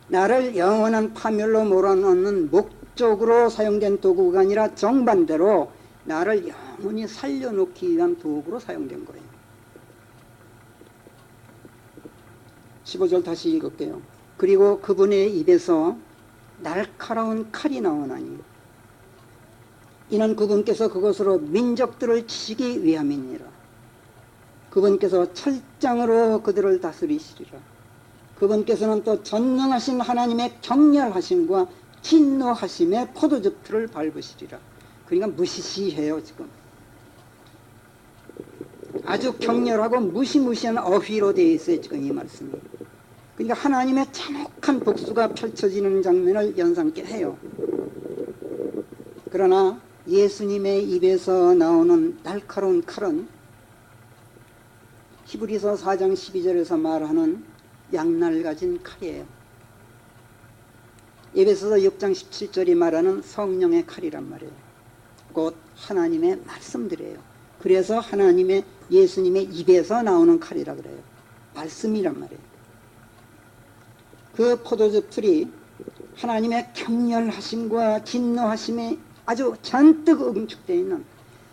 나를 영원한 파멸로 몰아넣는 목적으로 사용된 도구가 아니라 정반대로 나를 영원히 살려놓기 위한 도구로 사용된 거예요. 15절 다시 읽을게요. 그리고 그분의 입에서 날카로운 칼이 나오나니 이는 그분께서 그것으로 민족들을 치시기 위함이니라. 그분께서 철장으로 그들을 다스리시리라. 그분께서는 또 전능하신 하나님의 격렬하심과 진노하심의 포도즙틀을 밟으시리라. 그러니까 무시시해요. 지금 아주 격렬하고 무시무시한 어휘로 되어 있어요. 지금 이 말씀이. 그러니까 하나님의 참혹한 복수가 펼쳐지는 장면을 연상케 해요. 그러나 예수님의 입에서 나오는 날카로운 칼은 히브리서 4장 12절에서 말하는 양날 가진 칼이에요. 에베소서 6장 17절이 말하는 성령의 칼이란 말이에요. 곧 하나님의 말씀들이에요. 그래서 하나님의 예수님의 입에서 나오는 칼이라 그래요. 말씀이란 말이에요. 그 포도즙 틀이 하나님의 격렬하심과 진노하심이 아주 잔뜩 응축되어 있는,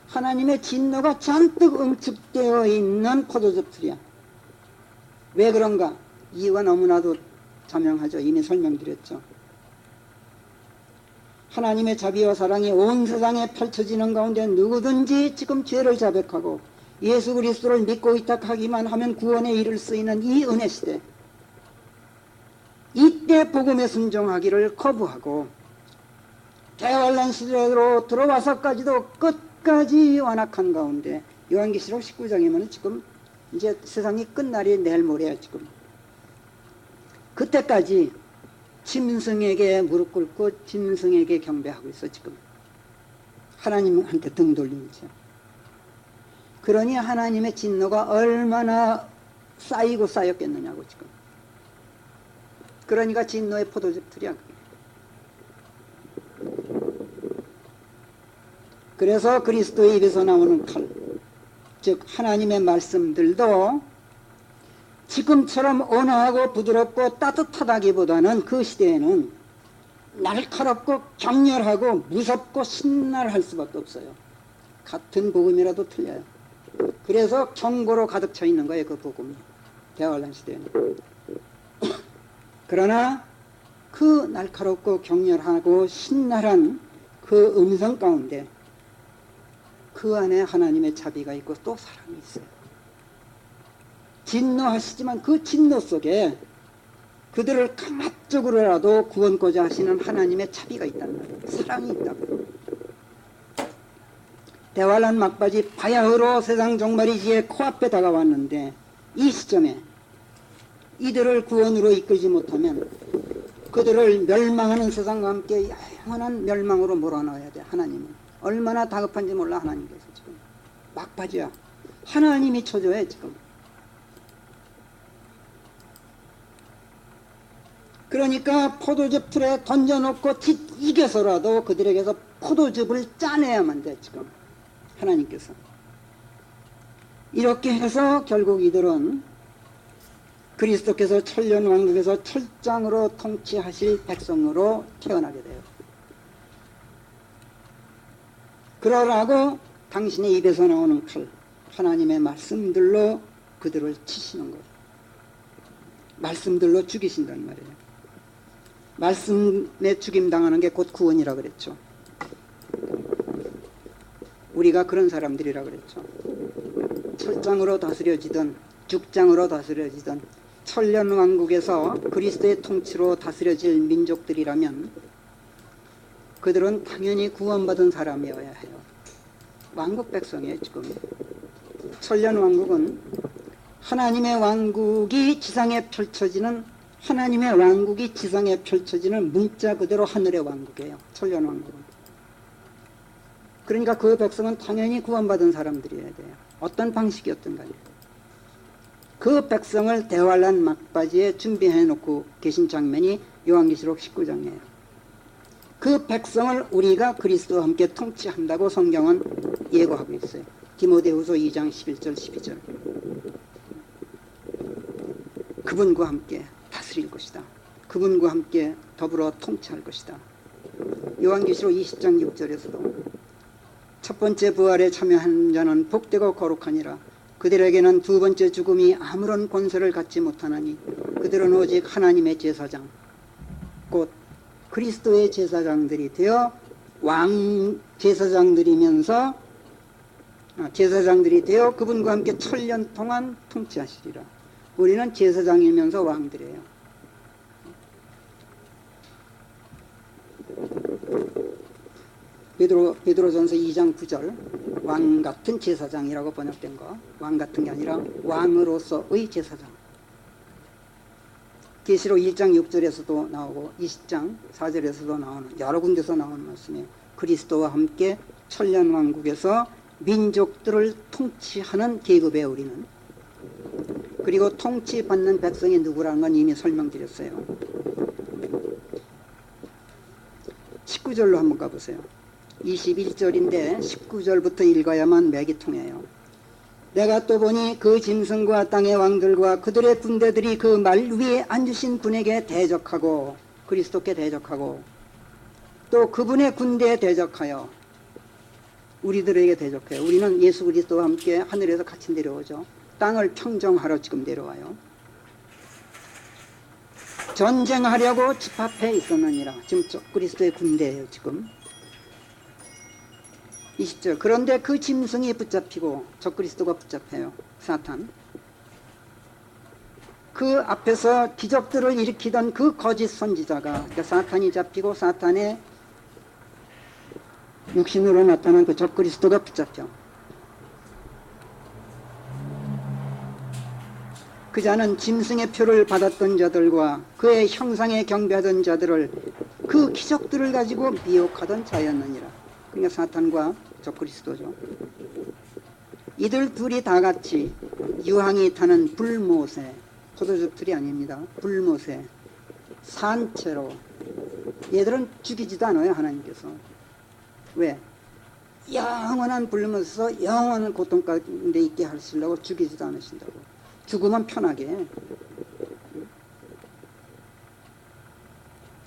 하나님의 진노가 잔뜩 응축되어 있는 포도즙 틀이야. 왜 그런가? 이유가 너무나도 자명하죠. 이미 설명드렸죠. 하나님의 자비와 사랑이 온 세상에 펼쳐지는 가운데 누구든지 지금 죄를 자백하고 예수 그리스도를 믿고 의탁하기만 하면 구원에 이를 수 있는 이 은혜 시대, 이때 복음에 순종하기를 거부하고 대환란 시대로 들어와서까지도 끝까지 완악한 가운데, 요한계시록 19장이면 지금 이제 세상이 끝날이 내일 모레야. 지금 그때까지 짐승에게 무릎 꿇고 짐승에게 경배하고 있어. 지금 하나님한테 등 돌린 채. 그러니 하나님의 진노가 얼마나 쌓이고 쌓였겠느냐고. 지금 그러니까 진노의 포도즙 틀이야. 그래서 그리스도의 입에서 나오는 칼, 즉 하나님의 말씀들도 지금처럼 온화하고 부드럽고 따뜻하다기보다는 그 시대에는 날카롭고 격렬하고 무섭고 신랄할 수밖에 없어요. 같은 복음이라도 틀려요. 그래서 경고로 가득 차 있는 거예요. 그 복음이. 대환란 시대에는. 그러나 그 날카롭고 격렬하고 신랄한 그 음성 가운데 그 안에 하나님의 자비가 있고 또 사랑이 있어요. 진노하시지만 그 진노 속에 그들을 강압적으로라도 구원코자 하시는 하나님의 자비가 있다는 말이에요. 사랑이 있다고. 대환란 막바지 바야흐로 세상 종말이지의 코앞에 다가왔는데 이 시점에 이들을 구원으로 이끌지 못하면 그들을 멸망하는 세상과 함께 영원한 멸망으로 몰아넣어야 돼. 하나님은 얼마나 다급한지 몰라. 하나님께서 지금 막바지야. 하나님이 초조해 지금. 그러니까 포도즙 틀에 던져놓고 이겨서라도 그들에게서 포도즙을 짜내야만 돼 지금. 하나님께서 이렇게 해서 결국 이들은 그리스도께서 천년왕국에서 철장으로 통치하실 백성으로 태어나게 돼요. 그러라고 당신의 입에서 나오는 칼, 하나님의 말씀들로 그들을 치시는 거예요. 말씀들로 죽이신단 말이에요. 말씀에 죽임당하는 게 곧 구원이라 그랬죠. 우리가 그런 사람들이라 그랬죠. 철장으로 다스려지던 죽장으로 다스려지던 천년왕국에서 그리스도의 통치로 다스려질 민족들이라면 그들은 당연히 구원받은 사람이어야 해요. 왕국 백성이에요 지금. 천년왕국은 하나님의 왕국이 지상에 펼쳐지는 문자 그대로 하늘의 왕국이에요. 천년왕국은. 그러니까 그 백성은 당연히 구원받은 사람들이어야 돼요. 어떤 방식이었든 간에. 그 백성을 대환란 막바지에 준비해 놓고 계신 장면이 요한계시록 19장이에요. 그 백성을 우리가 그리스도와 함께 통치한다고 성경은 예고하고 있어요. 디모데후서 2장 11절 12절. 그분과 함께 다스릴 것이다. 그분과 함께 더불어 통치할 것이다. 요한계시록 20장 6절에서도 첫 번째 부활에 참여한 자는 복되고 거룩하니라. 그들에게는 두 번째 죽음이 아무런 권세를 갖지 못하나니 그들은 오직 하나님의 제사장 곧 그리스도의 제사장들이 되어 제사장들이 되어 그분과 함께 천년 동안 통치하시리라. 우리는 제사장이면서 왕들이에요. 베드로전서 2장 9절 왕 같은 제사장이라고 번역된 거. 왕 같은 게 아니라 왕으로서의 제사장. 계시록 1장 6절에서도 나오고 20장 4절에서도 나오는 여러 군데서 나오는 말씀이에요. 그리스도와 함께 천년왕국에서 민족들을 통치하는 계급이에요 우리는. 그리고 통치받는 백성이 누구라는 건 이미 설명드렸어요. 19절로 한번 가보세요. 21절인데 19절부터 읽어야만 맥이 통해요. 내가 또 보니 그 짐승과 땅의 왕들과 그들의 군대들이 그 말 위에 앉으신 분에게 대적하고 그리스도께 대적하고 또 그분의 군대에 대적하여 우리들에게 대적해요. 우리는 예수 그리스도와 함께 하늘에서 같이 내려오죠. 땅을 평정하러 지금 내려와요. 전쟁하려고 집합해 있었느니라. 지금 그리스도의 군대예요 지금. 20절. 그런데 그 짐승이 붙잡히고 적그리스도가 붙잡혀요. 사탄. 그 앞에서 기적들을 일으키던 그 거짓 선지자가 그러니까 사탄이 잡히고 사탄의 육신으로 나타난 그 적그리스도가 붙잡혀. 그 자는 짐승의 표를 받았던 자들과 그의 형상에 경배하던 자들을 그 기적들을 가지고 미혹하던 자였느니라. 그러니까 사탄과 적그리스도죠. 이들 둘이 다 같이 유황이 타는 불못에, 포도즙들이 아닙니다. 불못에 산채로, 얘들은 죽이지도 않아요 하나님께서. 왜? 영원한 불못에서 영원한 고통 가운데 있게 하시려고 죽이지도 않으신다고. 죽으면 편하게.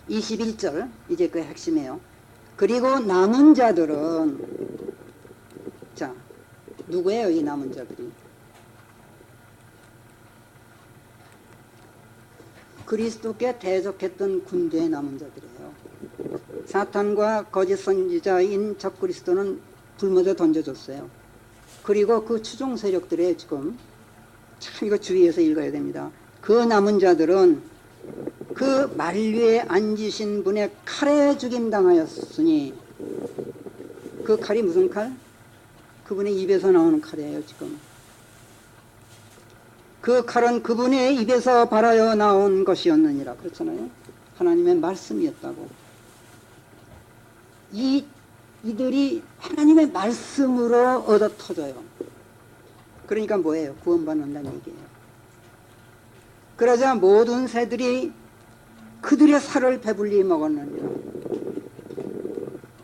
21절 이제 그 핵심이에요. 그리고 남은 자들은 자 누구예요, 이 남은 자들이? 그리스도께 대적했던 군대의 남은 자들이에요. 사탄과 거짓 선지자인 적그리스도는 불못에 던져줬어요. 그리고 그 추종 세력들의 지금 참 이거 주의해서 읽어야 됩니다. 그 남은 자들은 그 만류에 앉으신 분의 칼에 죽임당하였으니, 그 칼이 무슨 칼? 그분의 입에서 나오는 칼이에요. 지금 그 칼은 그분의 입에서 발하여 나온 것이었느니라 그렇잖아요. 하나님의 말씀이었다고. 이들이 하나님의 말씀으로 얻어 터져요. 그러니까 뭐예요? 구원받는다는 얘기예요. 그러자 모든 새들이 그들의 살을 배불리 먹었느니라.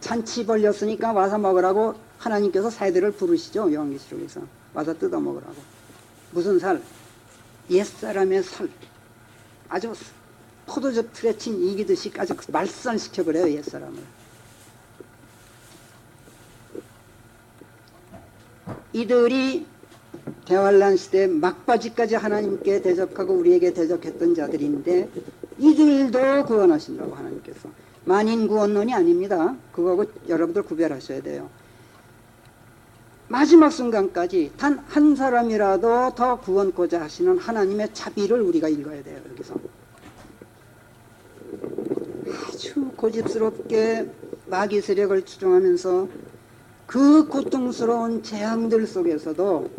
잔치 벌렸으니까 와서 먹으라고 하나님께서 새들을 부르시죠. 요한계시록에서 와서 뜯어 먹으라고. 무슨 살? 옛사람의 살. 아주 포도즙 틀에 친 이기듯이 아주 말살시켜버려요, 옛사람을. 이들이 대환란 시대 막바지까지 하나님께 대적하고 우리에게 대적했던 자들인데, 이들도 구원하신다고 하나님께서. 만인 구원론이 아닙니다. 그거하고 여러분들 구별하셔야 돼요. 마지막 순간까지 단 한 사람이라도 더 구원코자 하시는 하나님의 자비를 우리가 읽어야 돼요. 여기서 아주 고집스럽게 마귀 세력을 추종하면서 그 고통스러운 재앙들 속에서도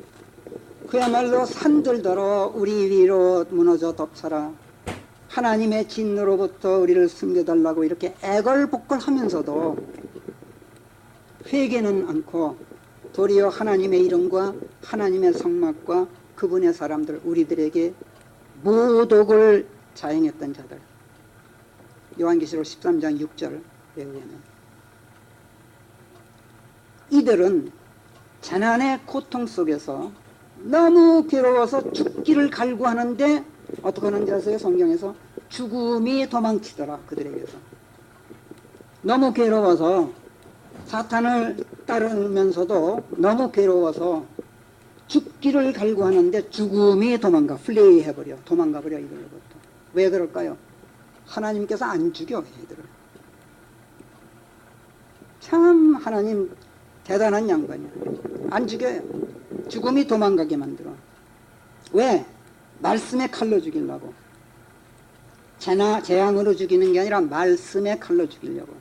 그야말로 산들더러 우리 위로 무너져 덮쳐라, 하나님의 진노로부터 우리를 숨겨달라고 이렇게 애걸복걸하면서도 회개는 않고 도리어 하나님의 이름과 하나님의 성막과 그분의 사람들, 우리들에게 모독을 자행했던 자들. 요한계시록 13장 6절을 외우면 이들은 재난의 고통 속에서 너무 괴로워서 죽기를 갈구하는데 어떻게 하는지 아세요? 성경에서 죽음이 도망치더라. 그들에게서 너무 괴로워서, 사탄을 따르면서도 너무 괴로워서 죽기를 갈구하는데 죽음이 플레이 해버려, 도망가버려 이들로부터. 왜 그럴까요? 하나님께서 안 죽여 이들을. 참 하나님 대단한 양반이야. 안 죽여요. 죽음이 도망가게 만들어. 왜? 말씀의 칼로 죽이려고. 재앙으로 죽이는 게 아니라 말씀의 칼로 죽이려고.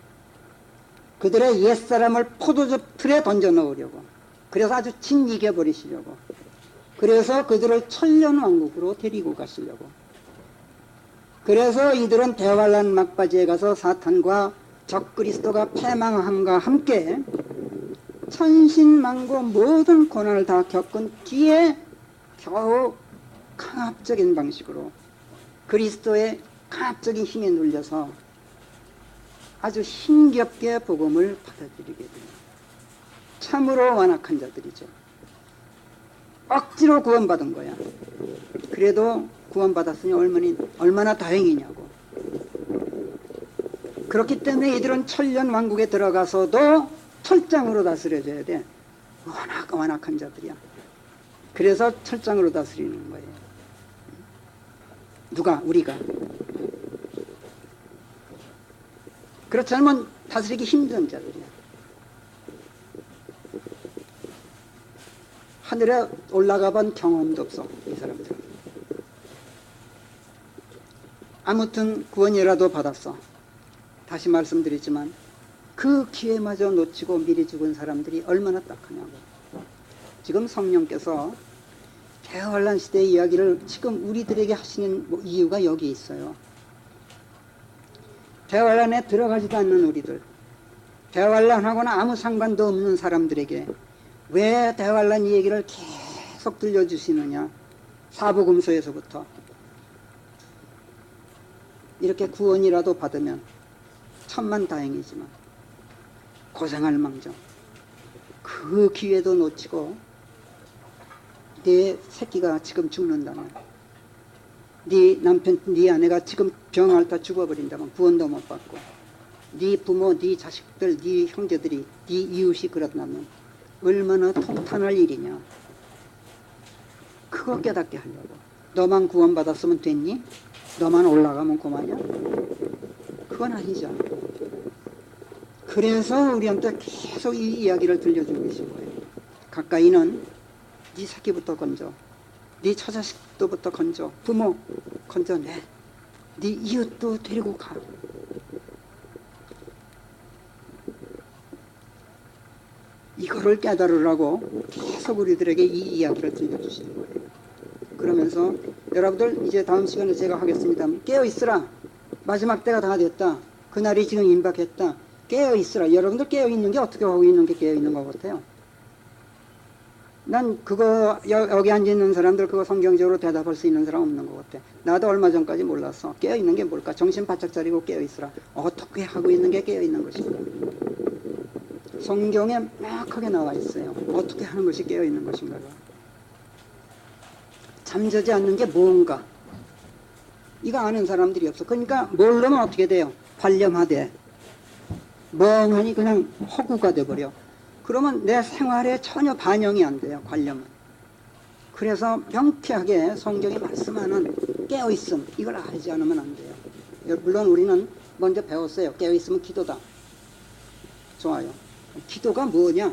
그들의 옛사람을 포도즙 틀에 던져 넣으려고. 그래서 아주 진이겨 버리시려고. 그래서 그들을 천년왕국으로 데리고 가시려고. 그래서 이들은 대환란 막바지에 가서 사탄과 적그리스도가 패망함과 함께 천신만고 모든 고난을 다 겪은 뒤에 겨우 강압적인 방식으로 그리스도의 강압적인 힘에 눌려서 아주 힘겹게 복음을 받아들이게 됩니다. 참으로 완악한 자들이죠. 억지로 구원받은 거야. 그래도 구원받았으니 얼마나 다행이냐고. 그렇기 때문에 이들은 천년 왕국에 들어가서도 철장으로 다스려져야 돼. 완악한 자들이야. 그래서 철장으로 다스리는 거예요. 누가? 우리가. 그렇지 않으면 다스리기 힘든 자들이야. 하늘에 올라가 본 경험도 없어, 이 사람들은. 아무튼 구원이라도 받았어. 다시 말씀드리지만 그 기회마저 놓치고 미리 죽은 사람들이 얼마나 딱하냐고. 지금 성령께서 대환란 시대의 이야기를 지금 우리들에게 하시는 이유가 여기 있어요. 대환란에 들어가지도 않는 우리들, 대환란하고는 아무 상관도 없는 사람들에게 왜 대환란 이 얘기를 계속 들려주시느냐. 사복음서에서부터 이렇게 구원이라도 받으면 천만다행이지만 고생할 망정. 그 기회도 놓치고 네 새끼가 지금 죽는다면, 네 남편, 네 아내가 지금 병 앓다 죽어버린다면 구원도 못 받고, 네 부모, 네 자식들, 네 형제들이, 네 이웃이 그렇다면 얼마나 통탄할 일이냐. 그거 깨닫게 하려고. 너만 구원받았으면 됐니? 너만 올라가면 그만이야? 그건 아니죠. 그래서 우리한테 계속 이 이야기를 들려주고 계신 거예요. 가까이는 네 새끼부터 건져, 네 처자식도부터 건져, 부모 건져내, 네 이웃도 데리고 가. 이거를 깨달으라고 계속 우리들에게 이 이야기를 들려주시는 거예요. 그러면서 여러분들 이제 다음 시간에 제가 하겠습니다. 깨어있으라. 마지막 때가 다 됐다. 그날이 지금 임박했다. 깨어있으라. 여러분들 깨어있는 게 어떻게 하고 있는 게 깨어있는 것 같아요? 난 그거 여기 앉아있는 사람들 그거 성경적으로 대답할 수 있는 사람 없는 것 같아. 나도 얼마 전까지 몰랐어. 깨어있는 게 뭘까? 정신 바짝 차리고 깨어있으라. 어떻게 하고 있는 게 깨어있는 것인가? 성경에 명확하게 나와 있어요. 어떻게 하는 것이 깨어있는 것인가가. 잠자지 않는 게 뭔가. 이거 아는 사람들이 없어. 그러니까 모르면 어떻게 돼요? 관념하되 멍하니 그냥 허구가 돼버려. 그러면 내 생활에 전혀 반영이 안 돼요. 관념은. 그래서 명쾌하게 성경이 말씀하는 깨어있음, 이걸 알지 않으면 안 돼요. 물론 우리는 먼저 배웠어요. 깨어있으면 기도다. 좋아요. 기도가 뭐냐?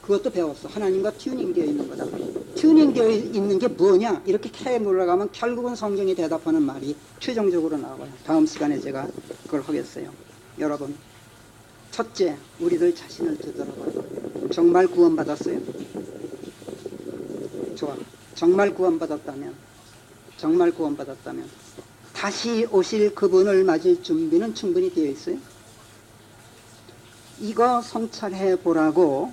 그것도 배웠어. 하나님과 튜닝되어 있는 거다. 튜닝되어 있는 게 뭐냐? 이렇게 캐 물어가면 결국은 성경이 대답하는 말이 최종적으로 나와요. 다음 시간에 제가 그걸 하겠어요. 여러분, 첫째, 우리들 자신을 되돌아봐요. 정말 구원받았어요? 좋아. 정말 구원받았다면 다시 오실 그분을 맞을 준비는 충분히 되어 있어요? 이거 성찰해 보라고.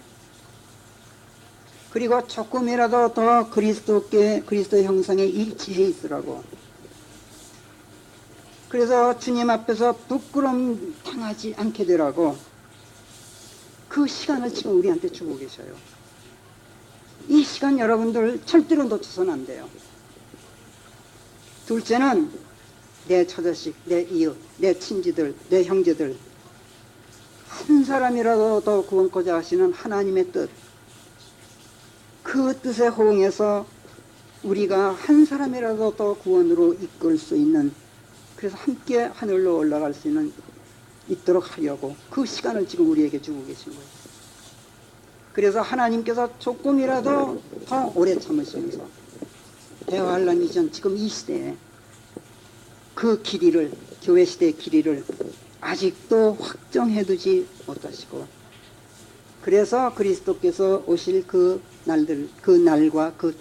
그리고 조금이라도 더 그리스도 형상에 일치해 있으라고. 그래서 주님 앞에서 부끄러움 당하지 않게 되라고. 그 시간을 지금 우리한테 주고 계셔요. 이 시간 여러분들 절대로 놓쳐서는 안 돼요. 둘째는 내 처자식, 내 이웃, 내 친지들, 내 형제들, 한 사람이라도 더 구원코자 하시는 하나님의 뜻, 그 뜻에 호응해서 우리가 한 사람이라도 더 구원으로 이끌 수 있는, 그래서 함께 하늘로 올라갈 수 있도록 하려고 그 시간을 지금 우리에게 주고 계신 거예요. 그래서 하나님께서 조금이라도 더 오래 참으시면서 대화환란 이전 지금 이 시대에 그 길이를, 교회 시대의 길이를 아직도 확정해두지 못하시고, 그래서 그리스도께서 오실 그 날들, 그 날과 그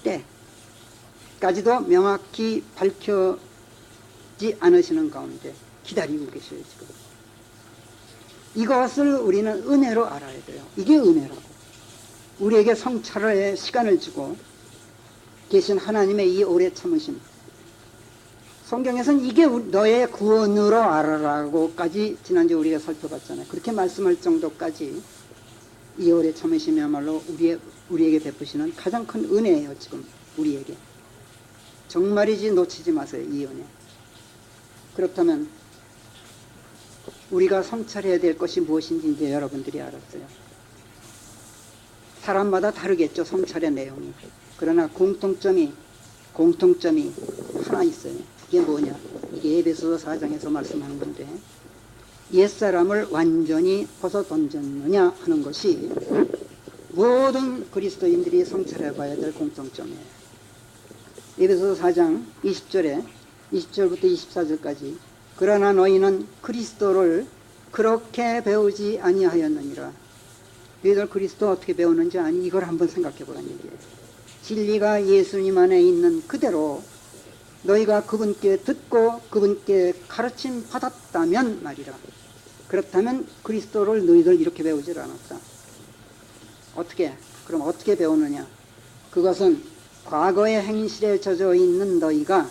때까지도 명확히 밝혀지 않으시는 가운데 기다리고 계셔요. 지금 이것을 우리는 은혜로 알아야 돼요. 이게 은혜라고. 우리에게 성찰의 시간을 주고 계신 하나님의 이 오래 참으심. 성경에서는 이게 너의 구원으로 알아라고까지 지난주에 우리가 살펴봤잖아요. 그렇게 말씀할 정도까지 이 오래 참으심이야말로 우리에게 베푸시는 가장 큰 은혜예요. 지금 우리에게. 정말이지 놓치지 마세요. 이 은혜. 그렇다면 우리가 성찰해야 될 것이 무엇인지 이제 여러분들이 알았어요. 사람마다 다르겠죠. 성찰의 내용이. 그러나 공통점이 하나 있어요. 이게 뭐냐? 이게 에베소서 4장에서 말씀하는 건데, 옛사람을 완전히 벗어 던졌느냐 하는 것이 모든 그리스도인들이 성찰해 봐야 될 공통점이에요. 에베소서 4장 20절부터 24절까지 그러나 너희는 그리스도를 그렇게 배우지 아니하였느니라. 너희들 그리스도 어떻게 배우는지 아니? 이걸 한번 생각해 보라는 얘기예요. 진리가 예수님 안에 있는 그대로 너희가 그분께 듣고 그분께 가르침 받았다면 말이라. 그렇다면 그리스도를 너희들 이렇게 배우질 않았다. 어떻게? 그럼 어떻게 배우느냐? 그것은 과거의 행실에 젖어 있는 너희가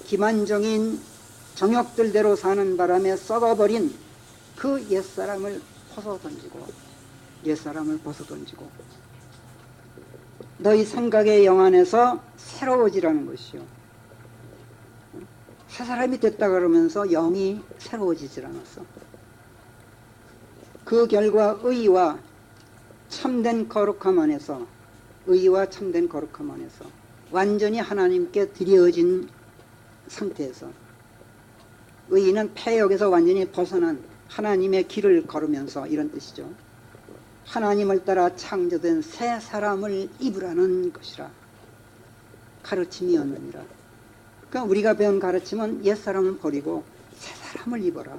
기만적인 정욕들대로 사는 바람에 썩어버린 그 옛사람을 벗어 던지고 너희 생각의 영 안에서 새로워지라는 것이요. 새 사람이 됐다 그러면서 영이 새로워지질 않았어. 그 결과 의와 참된 거룩함 안에서, 의와 참된 거룩함 안에서 완전히 하나님께 드려진 상태에서, 의인은 패역에서 완전히 벗어난 하나님의 길을 걸으면서, 이런 뜻이죠. 하나님을 따라 창조된 새 사람을 입으라는 것이라 가르침이었느니라. 그러니까 우리가 배운 가르침은 옛사람을 버리고 새 사람을 입어라.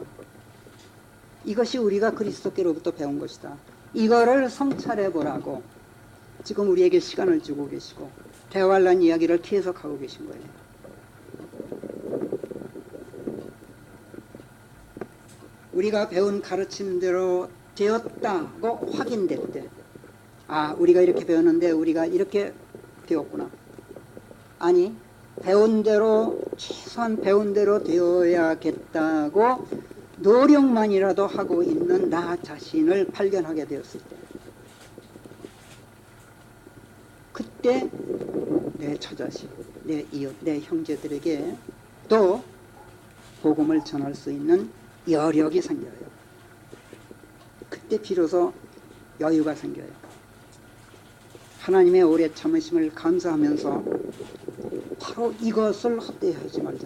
이것이 우리가 그리스도께로부터 배운 것이다. 이거를 성찰해 보라고 지금 우리에게 시간을 주고 계시고 대화란 이야기를 계속하고 계신 거예요. 우리가 배운 가르침대로 되었다고 확인될 때, 아, 우리가 이렇게 배웠는데 우리가 이렇게 되었구나. 아니, 배운 대로, 최소한 배운 대로 되어야겠다고 노력만이라도 하고 있는 나 자신을 발견하게 되었을 때, 그때 내 처자식, 내 이웃, 내 형제들에게 또 복음을 전할 수 있는 여력이 생겨요. 그때 비로소 여유가 생겨요. 하나님의 오래 참으심을 감사하면서 바로 이것을 헛되이 말자.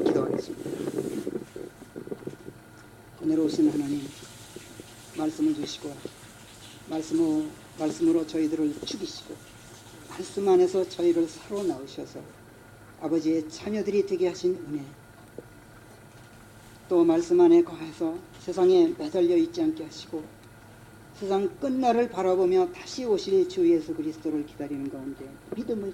기도하겠습니다. 오늘 오신 하나님, 말씀을 주시고 말씀으로 저희들을 죽이시고 말씀 안에서 저희를 새로 낳으셔서 아버지의 자녀들이 되게 하신 은혜, 또 말씀 안에 거해서 세상에 매달려 있지 않게 하시고 세상 끝날을 바라보며 다시 오실 주 예수 그리스도를 기다리는 가운데 믿음을